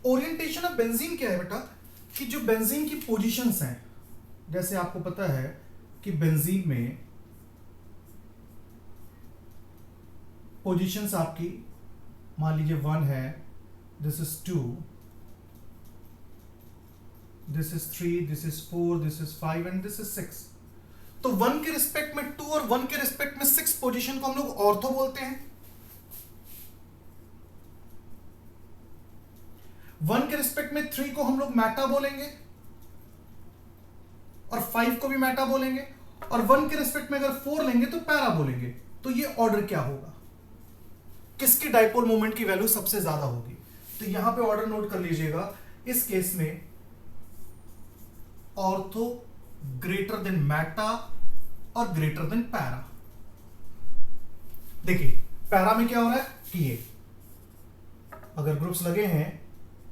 orientation of benzene क्या है बेटा, कि जो बेंजीन की पोजीशंस हैं, जैसे आपको पता है कि बेंजीन में पोजीशंस आपकी मान लीजिए 1 है, this is 2, this is 3, this is 4, this is 5 and this is 6। तो 1 के रिस्पेक्ट में 2 और 1 के रिस्पेक्ट में 6 पोजीशन को हम लोग ऑर्थो बोलते हैं। 1 के रिस्पेक्ट में 3 को हम लोग मैटा बोलेंगे और 5 को भी मैटा बोलेंगे, और 1 के रिस्पेक्ट में अगर 4 लेंगे तो पैरा बोलेंगे। तो ये ऑर्डर क्या होगा, किसकी डाइपोल मोमेंट की वैल्यू सबसे ज्यादा होगी। तो यहां पे ऑर्डर नोट कर लीजिएगा, इस केस में ऑर्थो ग्रेटर देन मैटा और ग्रेटर देन पैरा। देखिए पैरा में क्या हो रहा है कि ये अगर ग्रुप्स लगे हैं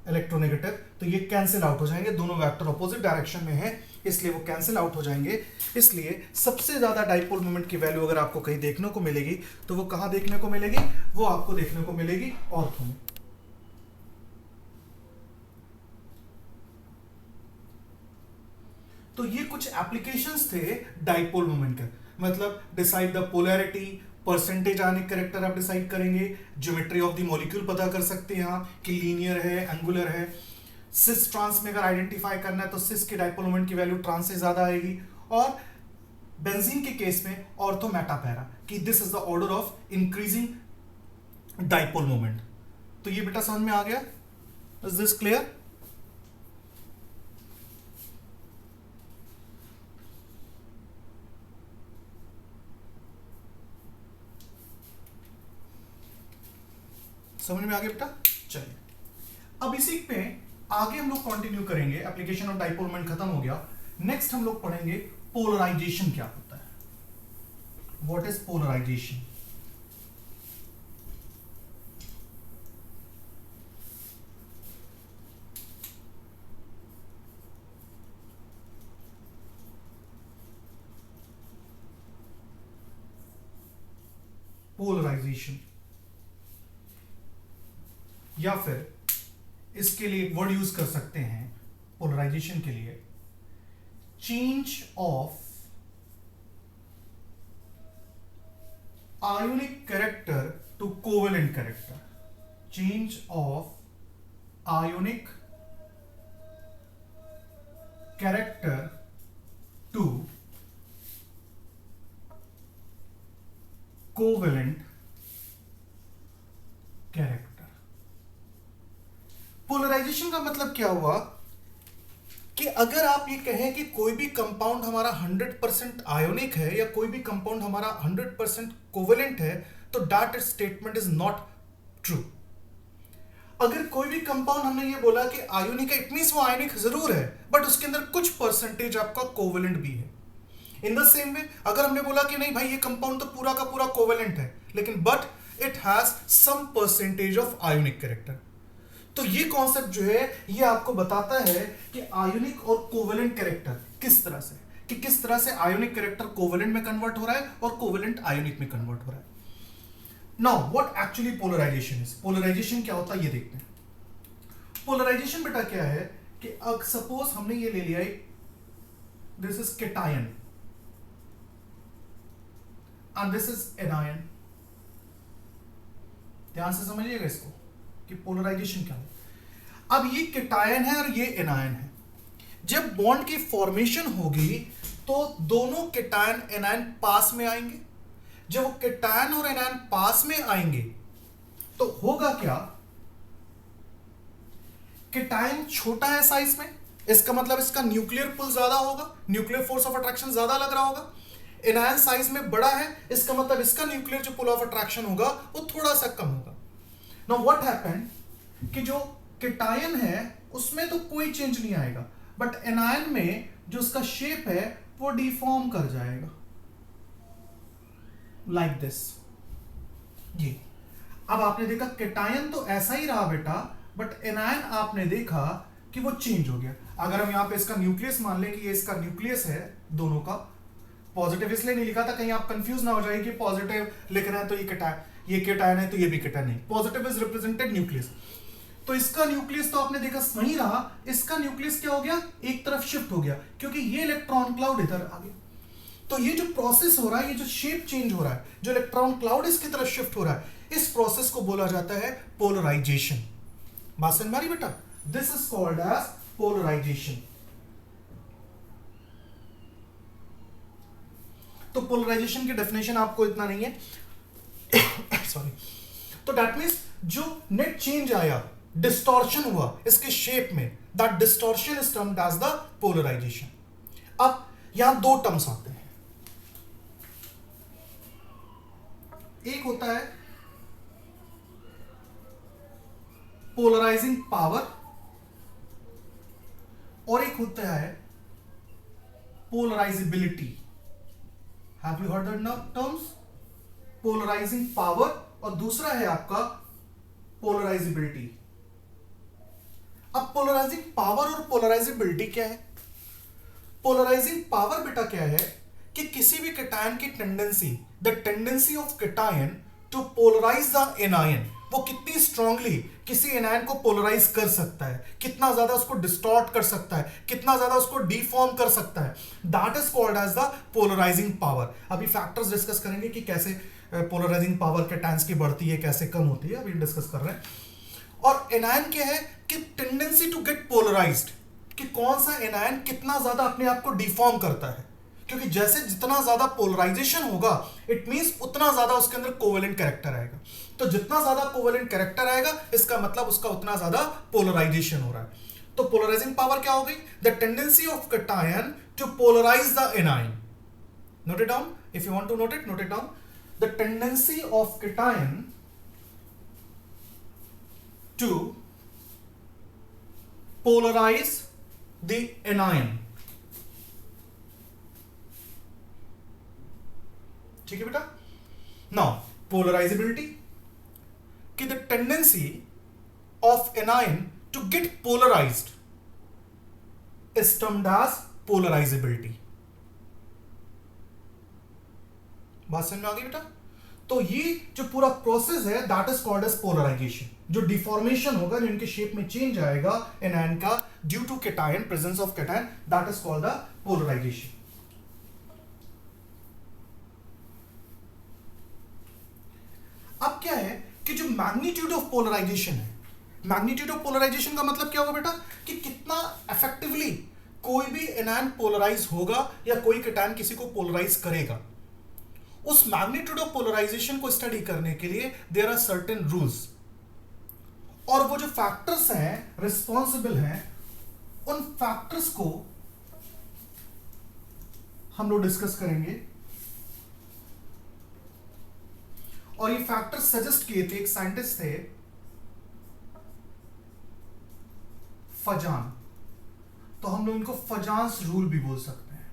इलेक्ट्रोनेगेटिव, तो ये कैंसिल आउट हो जाएंगे, दोनों वेक्टर ऑपोजिट डायरेक्शन में है, इसलिए वो कैंसिल आउट हो जाएंगे। इसलिए सबसे ज्यादा डाइपोल मोमेंट की वैल्यू अगर आपको कहीं देखने को मिलेगी, तो वो कहां देखने को मिलेगी, वो आपको देखने को मिलेगी ऑर्थो में। तो ये कुछ एप्लीकेशंस थे डाइपोल मोमेंट के, मतलब decide the polarity, percentage ionic character आप डिसाइड करेंगे, ज्योमेट्री ऑफ द मॉलिक्यूल पता कर सकते हैं आप कि लीनियर है, एंगुलर है। सिस ट्रांस में अगर आइडेंटिफाई करना है तो सिस के डाइपोल मोमेंट की वैल्यू ट्रांस से ज्यादा आएगी, और बेंजीन के केस में ऑर्थो मेटा पैरा, कि this is the order of increasing dipole moment. तो ये बेटा समझ में आ गया, इज दिस क्लियर? समझ में आ गया बेटा? चलिए अब इसी पे आगे हम लोग कंटिन्यू करेंगे। एप्लीकेशन ऑफ डाइपोल मोमेंट खत्म हो गया। नेक्स्ट हम लोग पढ़ेंगे पोलराइजेशन क्या होता है, व्हाट इज पोलराइजेशन। पोलराइजेशन, या फिर इसके लिए वर्ड यूज कर सकते हैं पोलराइजेशन के लिए, change of ionic character to covalent character, change of ionic character to covalent character. Polarization का मतलब क्या हुआ कि अगर आप ये कहें कि कोई भी कंपाउंड हमारा 100% आयोनिक है या कोई भी कंपाउंड हमारा 100% कोवेलेंट है, तो that statement is not true. अगर कोई भी कंपाउंड हमने ये बोला कि आयोनिक है, इट मींस वो आयोनिक जरूर है बट उसके अंदर कुछ परसेंटेज आपका कोवेलेंट भी है। इन द सेम वे अगर हमने बोला कि नहीं भाई ये कंपाउंड तो पूरा का पूरा कोवेलेंट है, लेकिन but it has some percentage of ionic character, तो ये कॉन्सेप्ट जो है ये आपको बताता है कि आयोनिक और कोवेलेंट कैरेक्टर किस तरह से, कि किस तरह से आयोनिक कैरेक्टर कोवेलेंट में कन्वर्ट हो रहा है और कोवेलेंट आयोनिक में कन्वर्ट हो रहा है। Now what actually polarization is, polarization क्या होता है ये देखते हैं। पोलराइजेशन बेटा क्या है कि सपोज हमने ये ले लिया, this is cation and this is anion. ध्यान से समझिएगा इसको कि पोलराइजेशन क्या है। अब ये केटायन है और ये एनायन है, जब बॉन्ड की फॉर्मेशन होगी तो दोनों केटायन एनायन पास में आएंगे। जब वो केटायन और एनायन पास में आएंगे तो होगा क्या, केटायन छोटा है साइज में, इसका मतलब इसका न्यूक्लियर पुल ज्यादा होगा, न्यूक्लियर फोर्स ऑफ अट्रैक्शन ज्यादा लग रहा होगा। एनायन साइज में बड़ा है, इसका मतलब इसका न्यूक्लियर जो पुल ऑफ अट्रैक्शन होगा वो थोड़ा सा कम होगा। नाउ व्हाट हैपेंड कि जो केटायन है उसमें तो कोई चेंज नहीं आएगा, बट एनायन में जो उसका शेप है वो डिफॉर्म कर जाएगा लाइक दिस। ये अब आपने देखा केटायन तो ऐसा ही रहा बेटा, बट एनायन आपने देखा कि वो चेंज हो गया। अगर हम यहां पे इसका न्यूक्लियस मान लें कि ये इसका न्यूक्लियस है दोनों का, पॉजिटिव इसलिए नहीं लिखा था कहीं आप कंफ्यूज ना हो जाए कि पॉजिटिव लिख रहे हैं तो ये केटायन है तो ये भी केटायन नहीं, पॉजिटिव इज रिप्रेजेंटेड न्यूक्लियस। तो इसका न्यूक्लियस तो आपने देखा वहीं रहा, इसका न्यूक्लियस क्या हो गया, एक तरफ शिफ्ट हो गया क्योंकि ये इलेक्ट्रॉन क्लाउड इधर आ गया। तो ये जो प्रोसेस हो रहा है, ये जो शेप चेंज हो रहा है, जो इलेक्ट्रॉन क्लाउड इसकी तरफ शिफ्ट हो रहा है, इस प्रोसेस को बोला जाता है पोलराइजेशन। बात समझ में आ रही बेटा? This is called as polarization. तो पोलराइजेशन की डेफिनेशन आपको इतना नहीं है सॉरी। तो दैट मींस जो नेट चेंज आया, डिस्टॉर्शन हुआ इसके शेप में, that distortion is termed as the polarization. अब यहां दो टर्म्स आते हैं, एक होता है पोलराइजिंग पावर और एक होता है polarizability. Have you heard that terms? Polarizing power और दूसरा है आपका पोलराइजिबिलिटी। अब पोलराइजिंग पावर और पोलराइजिबिलिटी क्या है? पोलराइजिंग पावर बेटा क्या है कि किसी भी केटायन की tendency, the tendency of cation to polarize the anion, वो कितनी स्ट्रांगली किसी एनायन को पोलराइज कर सकता है, कितना ज्यादा उसको डिस्टॉर्ट कर सकता है, कितना ज्यादा उसको डिफॉर्म कर सकता है, that is called as the polarizing power. अभी फैक्टर्स डिस्कस करेंगे कि कैसे पोलराइजिंग पावर केटायंस की बढ़ती है, कैसे कम होती है, अभी डिस्कस कर रहे हैं। और एनायन क्या है कि टेंडेंसी टू गेट पोलराइज्ड, कि कौन सा एनायन कितना ज्यादा अपने आप को डिफॉर्म करता है, क्योंकि जैसे जितना ज्यादा पोलराइजेशन होगा इट मींस उतना ज्यादा उसके अंदर कोवेलेंट कैरेक्टर आएगा। तो जितना ज्यादा कोवेलेंट कैरेक्टर आएगा इसका मतलब उसका उतना ज्यादा पोलराइजेशन हो रहा है। तो पोलराइजिंग पावर क्या हो गई? The tendency of cation to polarize the anion. Note it down, if you want to note it down. The tendency of cation to polarize the anion। ठीक है बेटा? नाउ पोलराइजिबिलिटी, कि the tendency of anion to get polarized is termed as polarizability. बात समझ में आ गई बेटा? तो ये जो पूरा प्रोसेस है that is called as polarization. जो डिफॉर्मेशन होगा, जो इनके शेप में चेंज आएगा एनायन का due to cation, presence of cation, that is called the polarization. अब क्या है कि जो मैग्नीट्यूड ऑफ पोलराइजेशन है, मैग्नीट्यूड ऑफ पोलराइजेशन का मतलब क्या होगा बेटा? कि कितना इफेक्टिवली कोई भी एनायन पोलराइज होगा या कोई केटायन किसी को पोलराइज करेगा। उस मैग्नीट्यूड ऑफ पोलराइजेशन को स्टडी करने के लिए देयर आर सर्टेन रूल्स, और वो जो फैक्टर्स हैं रिस्पॉन्सिबल हैं, उन फैक्टर्स को हम लोग डिस्कस करेंगे। और ये फैक्टर्स सजेस्ट किए थे, एक साइंटिस्ट थे फजान, तो हम लोग इनको फजान्स रूल भी बोल सकते हैं,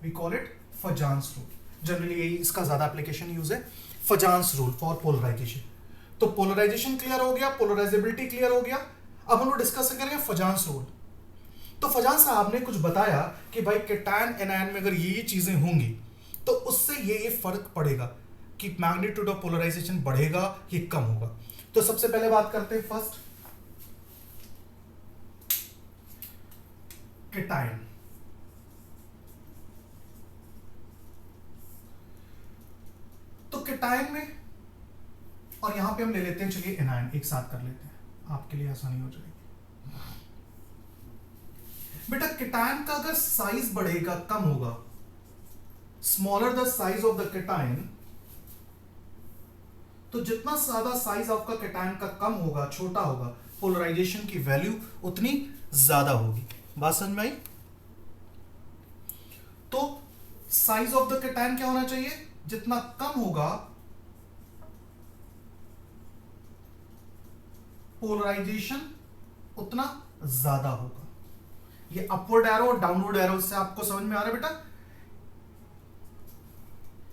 we call it Fajans rule. Generally यही इसका ज्यादा एप्लीकेशन यूज है, फजान्स रूल फॉर पोलराइजेशन। तो पोलराइजेशन क्लियर हो गया, पोलराइजेबिलिटी क्लियर हो गया। अब हम लोग डिस्कस करेंगे फजान्स रूल। तो फजान साहब ने कुछ बताया कि भाई कैटायन एनायन में अगर ये चीजें होंगी तो उससे ये फर्क पड़ेगा कि मैग्नीट्यूड ऑफ पोलराइजेशन बढ़ेगा कि कम होगा। तो सबसे पहले बात करते हैं फर्स्ट कैटायन। तो कैटायन में, और यहां पे हम ले लेते हैं, चलिए एनायन एक साथ कर लेते हैं, आपके लिए आसानी हो जाएगी। बेटा कैटायन का अगर साइज बढ़ेगा कम होगा, smaller the size of the cation, तो जितना ज्यादा साइज आपका कैटायन का कम होगा, छोटा होगा, पोलराइजेशन की वैल्यू उतनी ज्यादा होगी। बात समझ में आई? तो साइज ऑफ द कैटायन क्या होना चाहिए? जितना कम होगा पोलराइजेशन उतना ज्यादा होगा। ये अपवर्ड एरो और डाउनवर्ड एरो से आपको समझ में आ रहा है बेटा?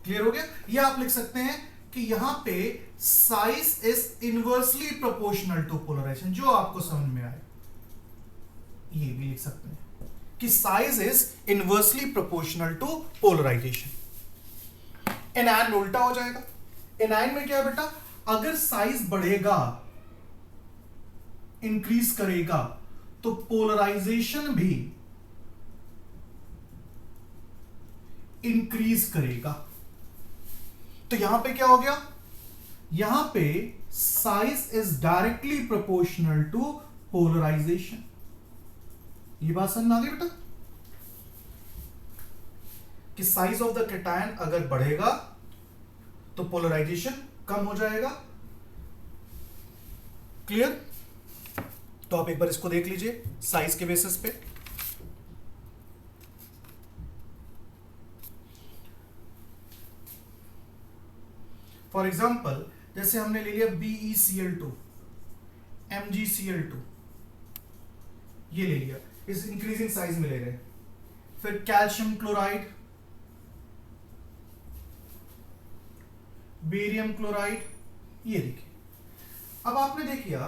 क्लियर हो गया? ये आप लिख सकते हैं कि यहां पे size is inversely proportional to polarization, जो आपको समझ में आए ये भी लिख सकते हैं कि size is inversely proportional to polarization. Anion में उल्टा हो जाएगा। एनायन में क्या है बेटा? अगर साइज बढ़ेगा, इंक्रीज करेगा, तो पोलराइजेशन भी इंक्रीज करेगा। तो यहां पे क्या हो गया? यहां पे size is directly proportional to polarization. ये बात समझ में आ गई बेटा? कि साइज ऑफ द कैटायन अगर बढ़ेगा तो पोलराइजेशन कम हो जाएगा। क्लियर? तो आप एक बार इसको देख लीजिए साइज के बेसिस पे। फॉर एग्जाम्पल जैसे हमने ले लिया BeCl2, MgCl2, ये ले लिया, इस इंक्रीजिंग साइज में ले रहे हैं। फिर कैल्शियम क्लोराइड, बेरियम क्लोराइड, ये देखिए। अब आपने देखिए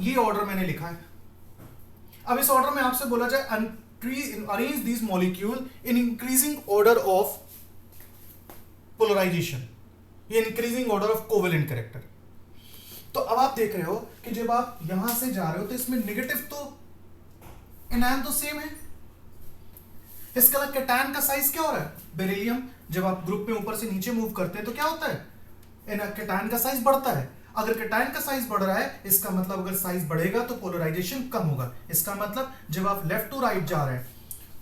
ये ऑर्डर मैंने लिखा है। अब इस ऑर्डर में आपसे बोला जाए arrange this molecule in increasing order of polarisation, ये increasing order of covalent character. तो अब आप देख रहे हो कि जब आप यहां से जा रहे हो तो इसमें नेगेटिव, तो एनायन तो सेम है। इसका अलग कैटायन का साइज क्या हो रहा है? बेरिलियम जब आप ग्रुप में ऊपर से नीचे मूव करते हैं तो क्या होता है? कैटायन का साइज बढ़ता है। अगर कैटायन का साइज बढ़ रहा है, इसका मतलब अगर साइज बढ़ेगा तो पोलराइजेशन कम होगा। इसका मतलब जब आप लेफ्ट टू राइट जा रहे हैं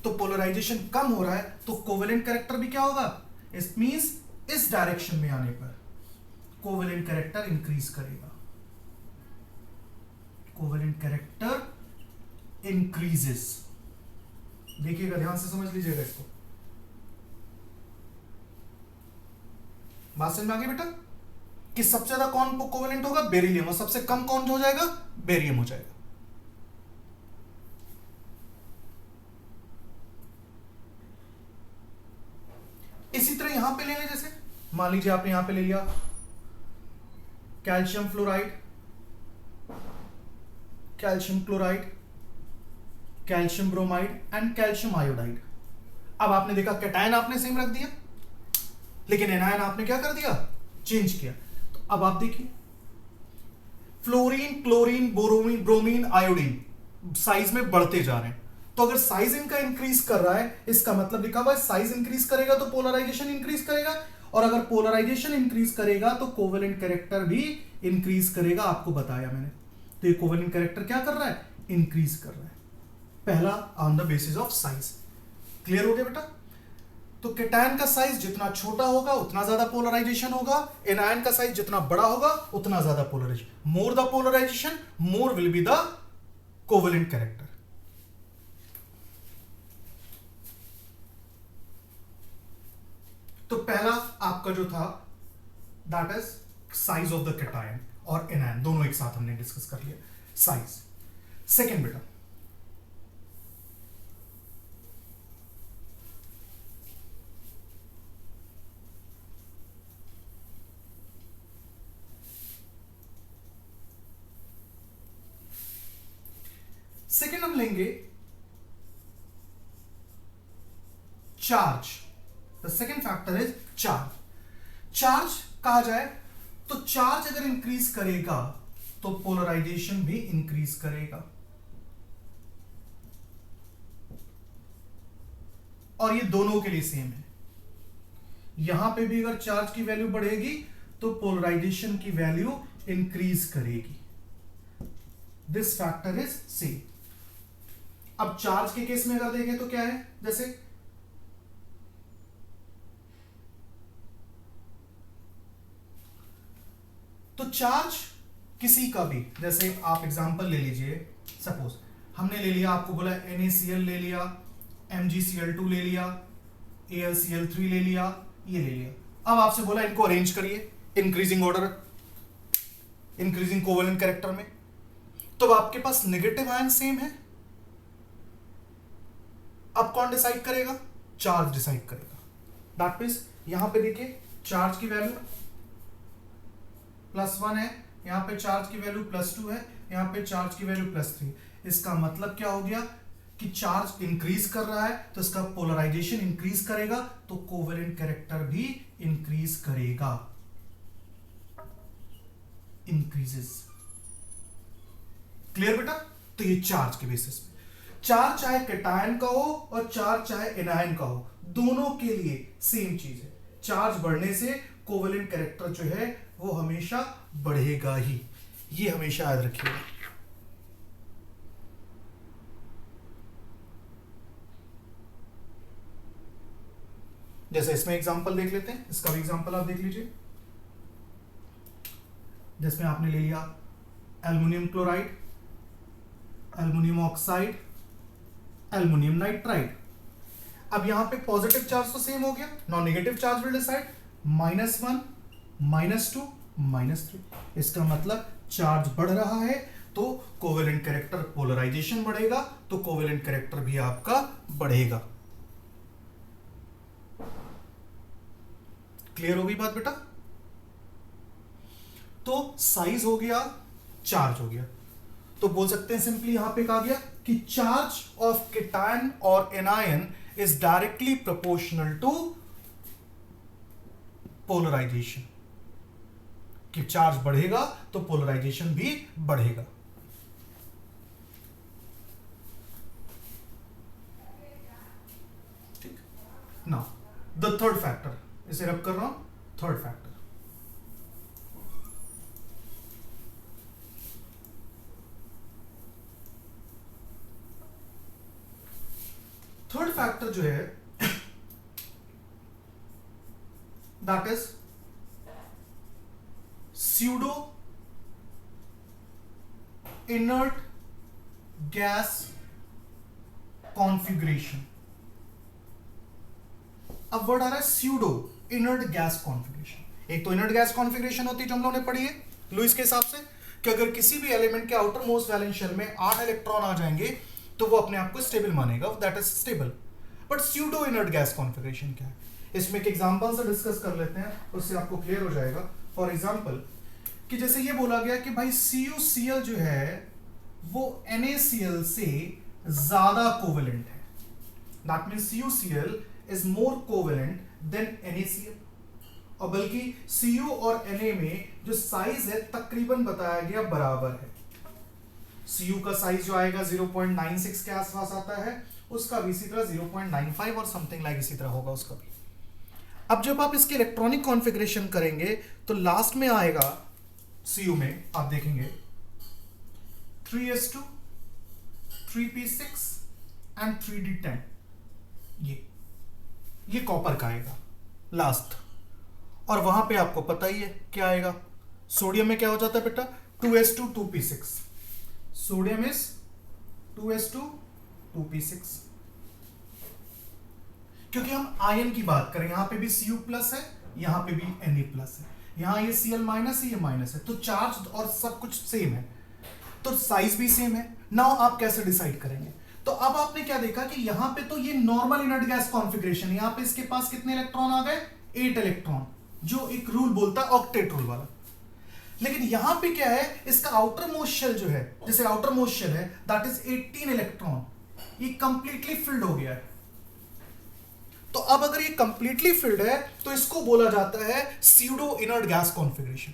तो पोलराइजेशन कम हो रहा है, तो कोवेलेंट कैरेक्टर भी क्या होगा? इट मींस इस डायरेक्शन में आने पर कोवेलेंट कैरेक्टर इंक्रीज करेगा। Covalent character increases. देखिएगा, ध्यान से समझ लीजिएगा इसको। बात समझ में आ गई बेटा? कि सबसे ज्यादा कौन कोवेलेंट होगा? बेरिलियम। और सबसे कम कौन हो जाएगा? बेरियम हो जाएगा। इसी तरह यहां पे ले लें, जैसे मान लीजिए आपने यहां पे ले लिया calcium fluoride, calcium chloride, calcium bromide and calcium iodide. अब आपने देखा कैटायन आपने सेम रख दिया, लेकिन एनायन आपने क्या कर दिया? चेंज किया। तो अब आप देखिए fluorine, chlorine, bromine, bromine, iodine size में बढ़ते जा रहे हैं। तो अगर साइज इनका इंक्रीज कर रहा है, इसका मतलब लिखा हुआ है साइज इंक्रीज करेगा तो पोलराइजेशन इंक्रीज करेगा, और अगर पोलराइजेशन इंक्रीज करेगा तो कोवेलेंट कैरेक्टर भी इंक्रीज करेगा। आपको बताया मैंने। तो ये कोवेलेंट कैरेक्टर क्या कर रहा है? इंक्रीज कर रहा है। पहला on the basis of size. Clear हो गया बेटा? तो कैटायन का साइज जितना छोटा होगा उतना ज्यादा पोलराइजेशन होगा। एनायन का साइज जितना बड़ा होगा उतना ज्यादा polarization. More the polarization, more will be the covalent character. तो पहला आपका जो था that is size of the cation और एनायन, दोनों एक साथ हमने डिस्कस कर लिया। साइज। सेकेंड बेटा, सेकेंड हम लेंगे charge. The second factor is charge. Charge कहा जाए तो चार्ज अगर इंक्रीज करेगा तो पोलराइजेशन भी इंक्रीज करेगा, और ये दोनों के लिए सेम है। यहां पे भी अगर चार्ज की वैल्यू बढ़ेगी तो पोलराइजेशन की वैल्यू इंक्रीज करेगी। This factor is same. अब चार्ज के केस में अगर देखें तो क्या है, जैसे तो चार्ज किसी का भी, जैसे आप एग्जांपल ले लीजिए, सपोज हमने ले लिया, आपको बोला NaCl ले लिया, MgCl2 ले लिया, AlCl3 ले लिया, ये ले लिया। अब आपसे बोला इनको अरेंज करिए increasing order, increasing covalent character में, तो अब आपके पास नेगेटिव आयन सेम है। अब कौन डिसाइड करेगा? चार्ज डिसाइड करेगा। दैट मींस यहां पे देखिए चार्ज की वैल्यू +1 है, यहां पे चार्ज की वैल्यू +2 है, यहां पे चार्ज की वैल्यू +3। इसका मतलब क्या हो गया कि चार्ज इंक्रीज कर रहा है तो इसका पोलराइजेशन इंक्रीज करेगा, तो कोवेलेंट कैरेक्टर भी इंक्रीज करेगा, इंक्रीजेस। क्लियर बेटा? तो ये चार्ज के बेसिस पे, चार्ज चाहे कैटायन का हो और चार्ज चाहे एनायन का हो, दोनों के लिए सेम चीज है। चार्ज बढ़ने से कोवेलेंट कैरेक्टर जो है वो हमेशा बढ़ेगा ही, ये हमेशा याद रखिएगा। जैसे इसमें एग्जांपल देख लेते हैं, इसका भी एग्जांपल आप देख लीजिए, जिसमें आपने ले लिया aluminium chloride, aluminium oxide, aluminium nitride. अब यहां पे पॉजिटिव चार्ज तो सेम हो गया, non negative charge will decide -1, -2, -3। इसका मतलब चार्ज बढ़ रहा है तो कोवेलेंट कैरेक्टर, पोलराइजेशन बढ़ेगा तो कोवेलेंट कैरेक्टर भी आपका बढ़ेगा। क्लियर हो गई बात बेटा? तो साइज हो गया, चार्ज हो गया, तो बोल सकते हैं सिंपली यहां पे कहा गया कि चार्ज ऑफ कैटायन और anion is directly proportional to polarization, कि चार्ज बढ़ेगा तो पोलराइजेशन भी बढ़ेगा। ठीक, नाउ द थर्ड फैक्टर, इसे रब कर रहा हूं, थर्ड फैक्टर। थर्ड फैक्टर जो है that is pseudo inert gas configuration. अब वर्ड आ रहा है स्यूडो इनर्ट गैस कॉन्फ़िगरेशन। एक तो इनर्ट गैस कॉन्फ़िगरेशन होती है जो हम लोगों ने पढ़ी है लुईस के हिसाब से, कि अगर किसी भी एलिमेंट के आउटर मोस्ट वैलेंस शेल में 8 इलेक्ट्रॉन आ जाएंगे तो वो अपने आप को स्टेबल मानेगा, that is stable. But pseudo inert gas configuration क्या है, इसमें एक एग्जांपल से डिस्कस कर लेते हैं, उससे आपको क्लियर हो जाएगा। फॉर एग्जांपल कि जैसे ये बोला गया कि भाई CuCl जो है वो NaCl से ज्यादा कोवेलेंट है, that means CuCl is more covalent than NaCl, और बल्कि Cu और Na में जो साइज है तकरीबन बताया गया बराबर है। Cu का साइज जो आएगा 0.96 के आसपास आता है, उसका भी इसी तरह 0.95 और समथिंग लाइक इसी तरह होगा उसका भी। अब जब आप इसके इलेक्ट्रॉनिक कॉन्फ़िगरेशन करेंगे तो लास्ट में आएगा Cu में आप देखेंगे 3s2, 3p6 एंड 3d10, ये कॉपर का आएगा लास्ट। और वहां पे आपको पता ही है क्या आएगा, सोडियम में क्या हो जाता है बेटा, 2s2, 2p6। Sodium is 2s2, 2p6। क्योंकि हम आयन की बात करें, यहां पे भी Cu प्लस है, यहां पे भी Na प्लस है, यहां ये Cl माइनस है, ये माइनस है, तो चार्ज और सब कुछ सेम है, तो साइज भी सेम है। नाउ आप कैसे डिसाइड करेंगे? तो अब आपने क्या देखा कि यहां पे तो ये नॉर्मल इनर्ट गैस कॉन्फ़िगरेशन, यहां पे इसके पास कितने इलेक्ट्रॉन आ गए, 8 इलेक्ट्रॉन, जो एक रूल बोलता है ऑक्टेट रूल वाला। लेकिन यहां पे क्या है, इसका आउटर मोस्ट शेल जो है, जैसे आउटर मोस्ट शेल है दैट इज 18 इलेक्ट्रॉन, ये कंप्लीटली फिल्ड हो गया है। तो अब अगर ये कंप्लीटली फिल्ड है तो इसको बोला जाता है स्यूडो इनर्ट गैस कॉन्फ़िगरेशन।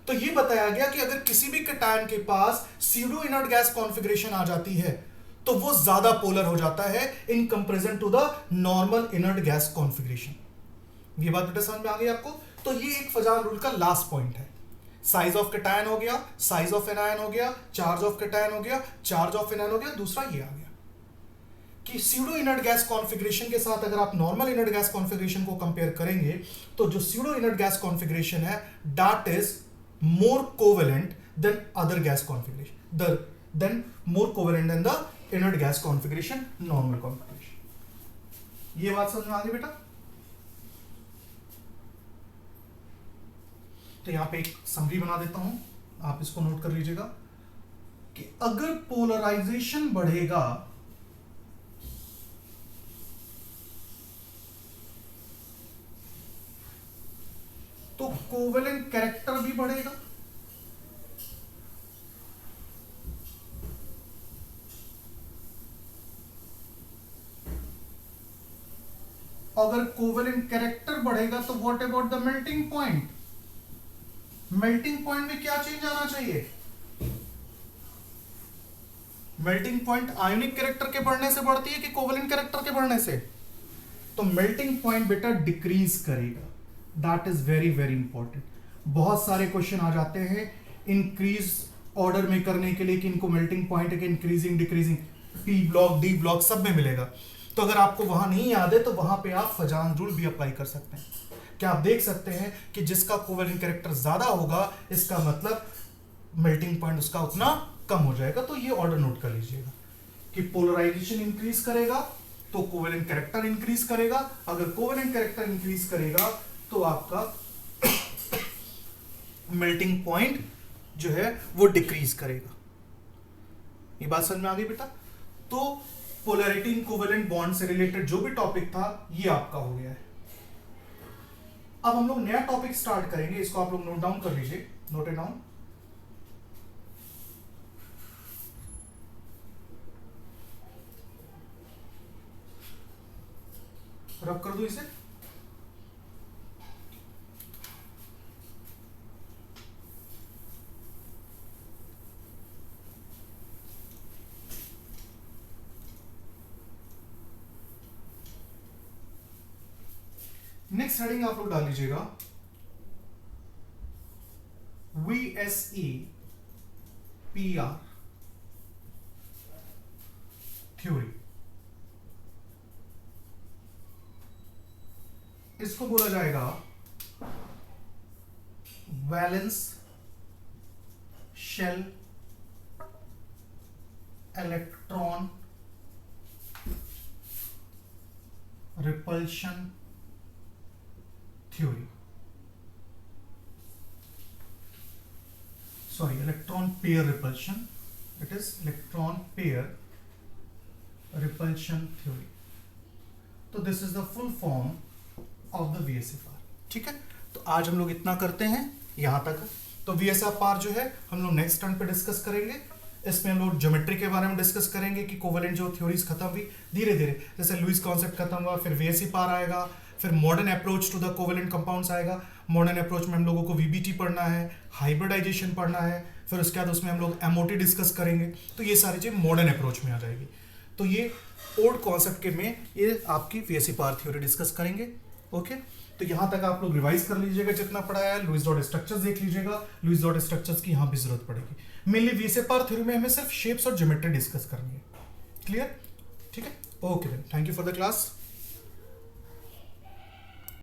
तो ये बताया गया कि अगर किसी भी कैटायन के पास स्यूडो इनर्ट गैस कॉन्फ़िगरेशन आ जाती है तो वो ज्यादा पोलर हो जाता है in comparison to the normal inert gas configuration. ये बात बेटा समझ में आ गई आपको? तो ये एक फजान रूल का लास्ट पॉइंट है। साइज ऑफ कैटायन हो गया, साइज ऑफ एनायन हो गया, चार्ज ऑफ कैटायन हो गया, चार्ज ऑफ एनायन हो गया। दूसरा ये आ गया कि स्यूडो इनर्ट गैस कॉन्फ़िगरेशन के साथ अगर आप नॉर्मल इनर्ट गैस कॉन्फ़िगरेशन को कंपेयर करेंगे तो जो स्यूडो इनर्ट गैस कॉन्फ़िगरेशन है that is more covalent than other gas configuration, then more covalent than the inert gas configuration, normal configuration। ये बात समझ में आ गई बेटा? तो यहां पे एक समरी बना देता हूं, आप इसको नोट कर लीजिएगा कि अगर पोलराइजेशन बढ़ेगा तो कोवेलेंट कैरेक्टर भी बढ़ेगा। अगर कोवेलेंट कैरेक्टर बढ़ेगा तो what about the melting point? Melting point में क्या चेंज आना चाहिए? मेल्टिंग पॉइंट आयोनिक कैरेक्टर के बढ़ने से बढ़ती है कि कोवेलेंट कैरेक्टर के बढ़ने से? तो मेल्टिंग पॉइंट बेटा डिक्रीज करेगा। That is very very important. बहुत सारे क्वेश्चन आ जाते हैं इंक्रीज ऑर्डर में करने के लिए कि इनको मेल्टिंग पॉइंट के increasing decreasing P block D block सब में मिलेगा। तो अगर आपको वहां नहीं याद है तो वहां पे आप फजान रूल भी अप्लाई कर सकते हैं। क्या आप देख सकते हैं कि जिसका कोवेलेंट कैरेक्टर ज्यादा होगा इसका मतलब मेल्टिंग पॉइंट उसका उतना कम हो जाएगा। तो ये ऑर्डर नोट कर लीजिएगा कि पोलराइजेशन इंक्रीज करेगा तो कोवेलेंट कैरेक्टर इंक्रीज करेगा, अगर कोवेलेंट कैरेक्टर इंक्रीज करेगा तो आपका मेल्टिंग पॉइंट जो है वो डिक्रीज करेगा। ये बात समझ में आ गई बेटा? तो पोलैरिटी इन कोवेलेंट बॉन्ड से रिलेटेड जो भी टॉपिक था ये आपका हो गया है। अब हम लोग नया टॉपिक स्टार्ट करेंगे, इसको आप लोग नोट डाउन कर लीजिए, नोट इट डाउन। रब कर दो इसे। नेक्स्ट हेडिंग आप लोग डाल लीजिएगा VSE PR थ्योरी। इसको बोला जाएगा valence shell electron repulsion theory, sorry electron pair repulsion, it is electron pair repulsion theory. तो this is the full form of the VSFR। ठीक है, तो आज हम लोग इतना करते हैं यहां तक। तो VSFR जो है हम लोग नेक्स्ट टर्न पे डिस्कस करेंगे। इसमें हम लोग ज्योमेट्री के बारे में डिस्कस करेंगे कि कोवेलेंट जो थ्योरीज खत्म हुई धीरे धीरे, जैसे लुईस कॉन्सेप्ट खत्म हुआ, फिर VSFR आएगा, फिर modern approach to the covalent compounds आएगा। मॉडर्न अप्रोच में हम लोगों को VBT पढ़ना है, हाइब्रिडाइजेशन पढ़ना है, फिर उसके बाद उसमें हम लोग MOT डिस्कस करेंगे। तो ये सारी चीज़ मॉडर्न अप्रोच में आ जाएगी। तो ये ओल्ड कॉन्सेप्ट के में ये आपकी VSFR थ्योरी डिस्कस करेंगे। ओके, तो यहाँ तक आप लोग रिवाइज कर लीजिएगा जितना पढ़ाया है। लुईस डॉट स्ट्रक्चर्स देख लीजिएगा, लुईस डॉट स्ट्रक्चर्स की यहाँ भी जरूरत पड़ेगी। मेनली VSFR थ्योरी में हमें सिर्फ शेप्स और ज्योमेट्री डिस्कस करनी है। क्लियर? ठीक है, okay then, thank you for the class.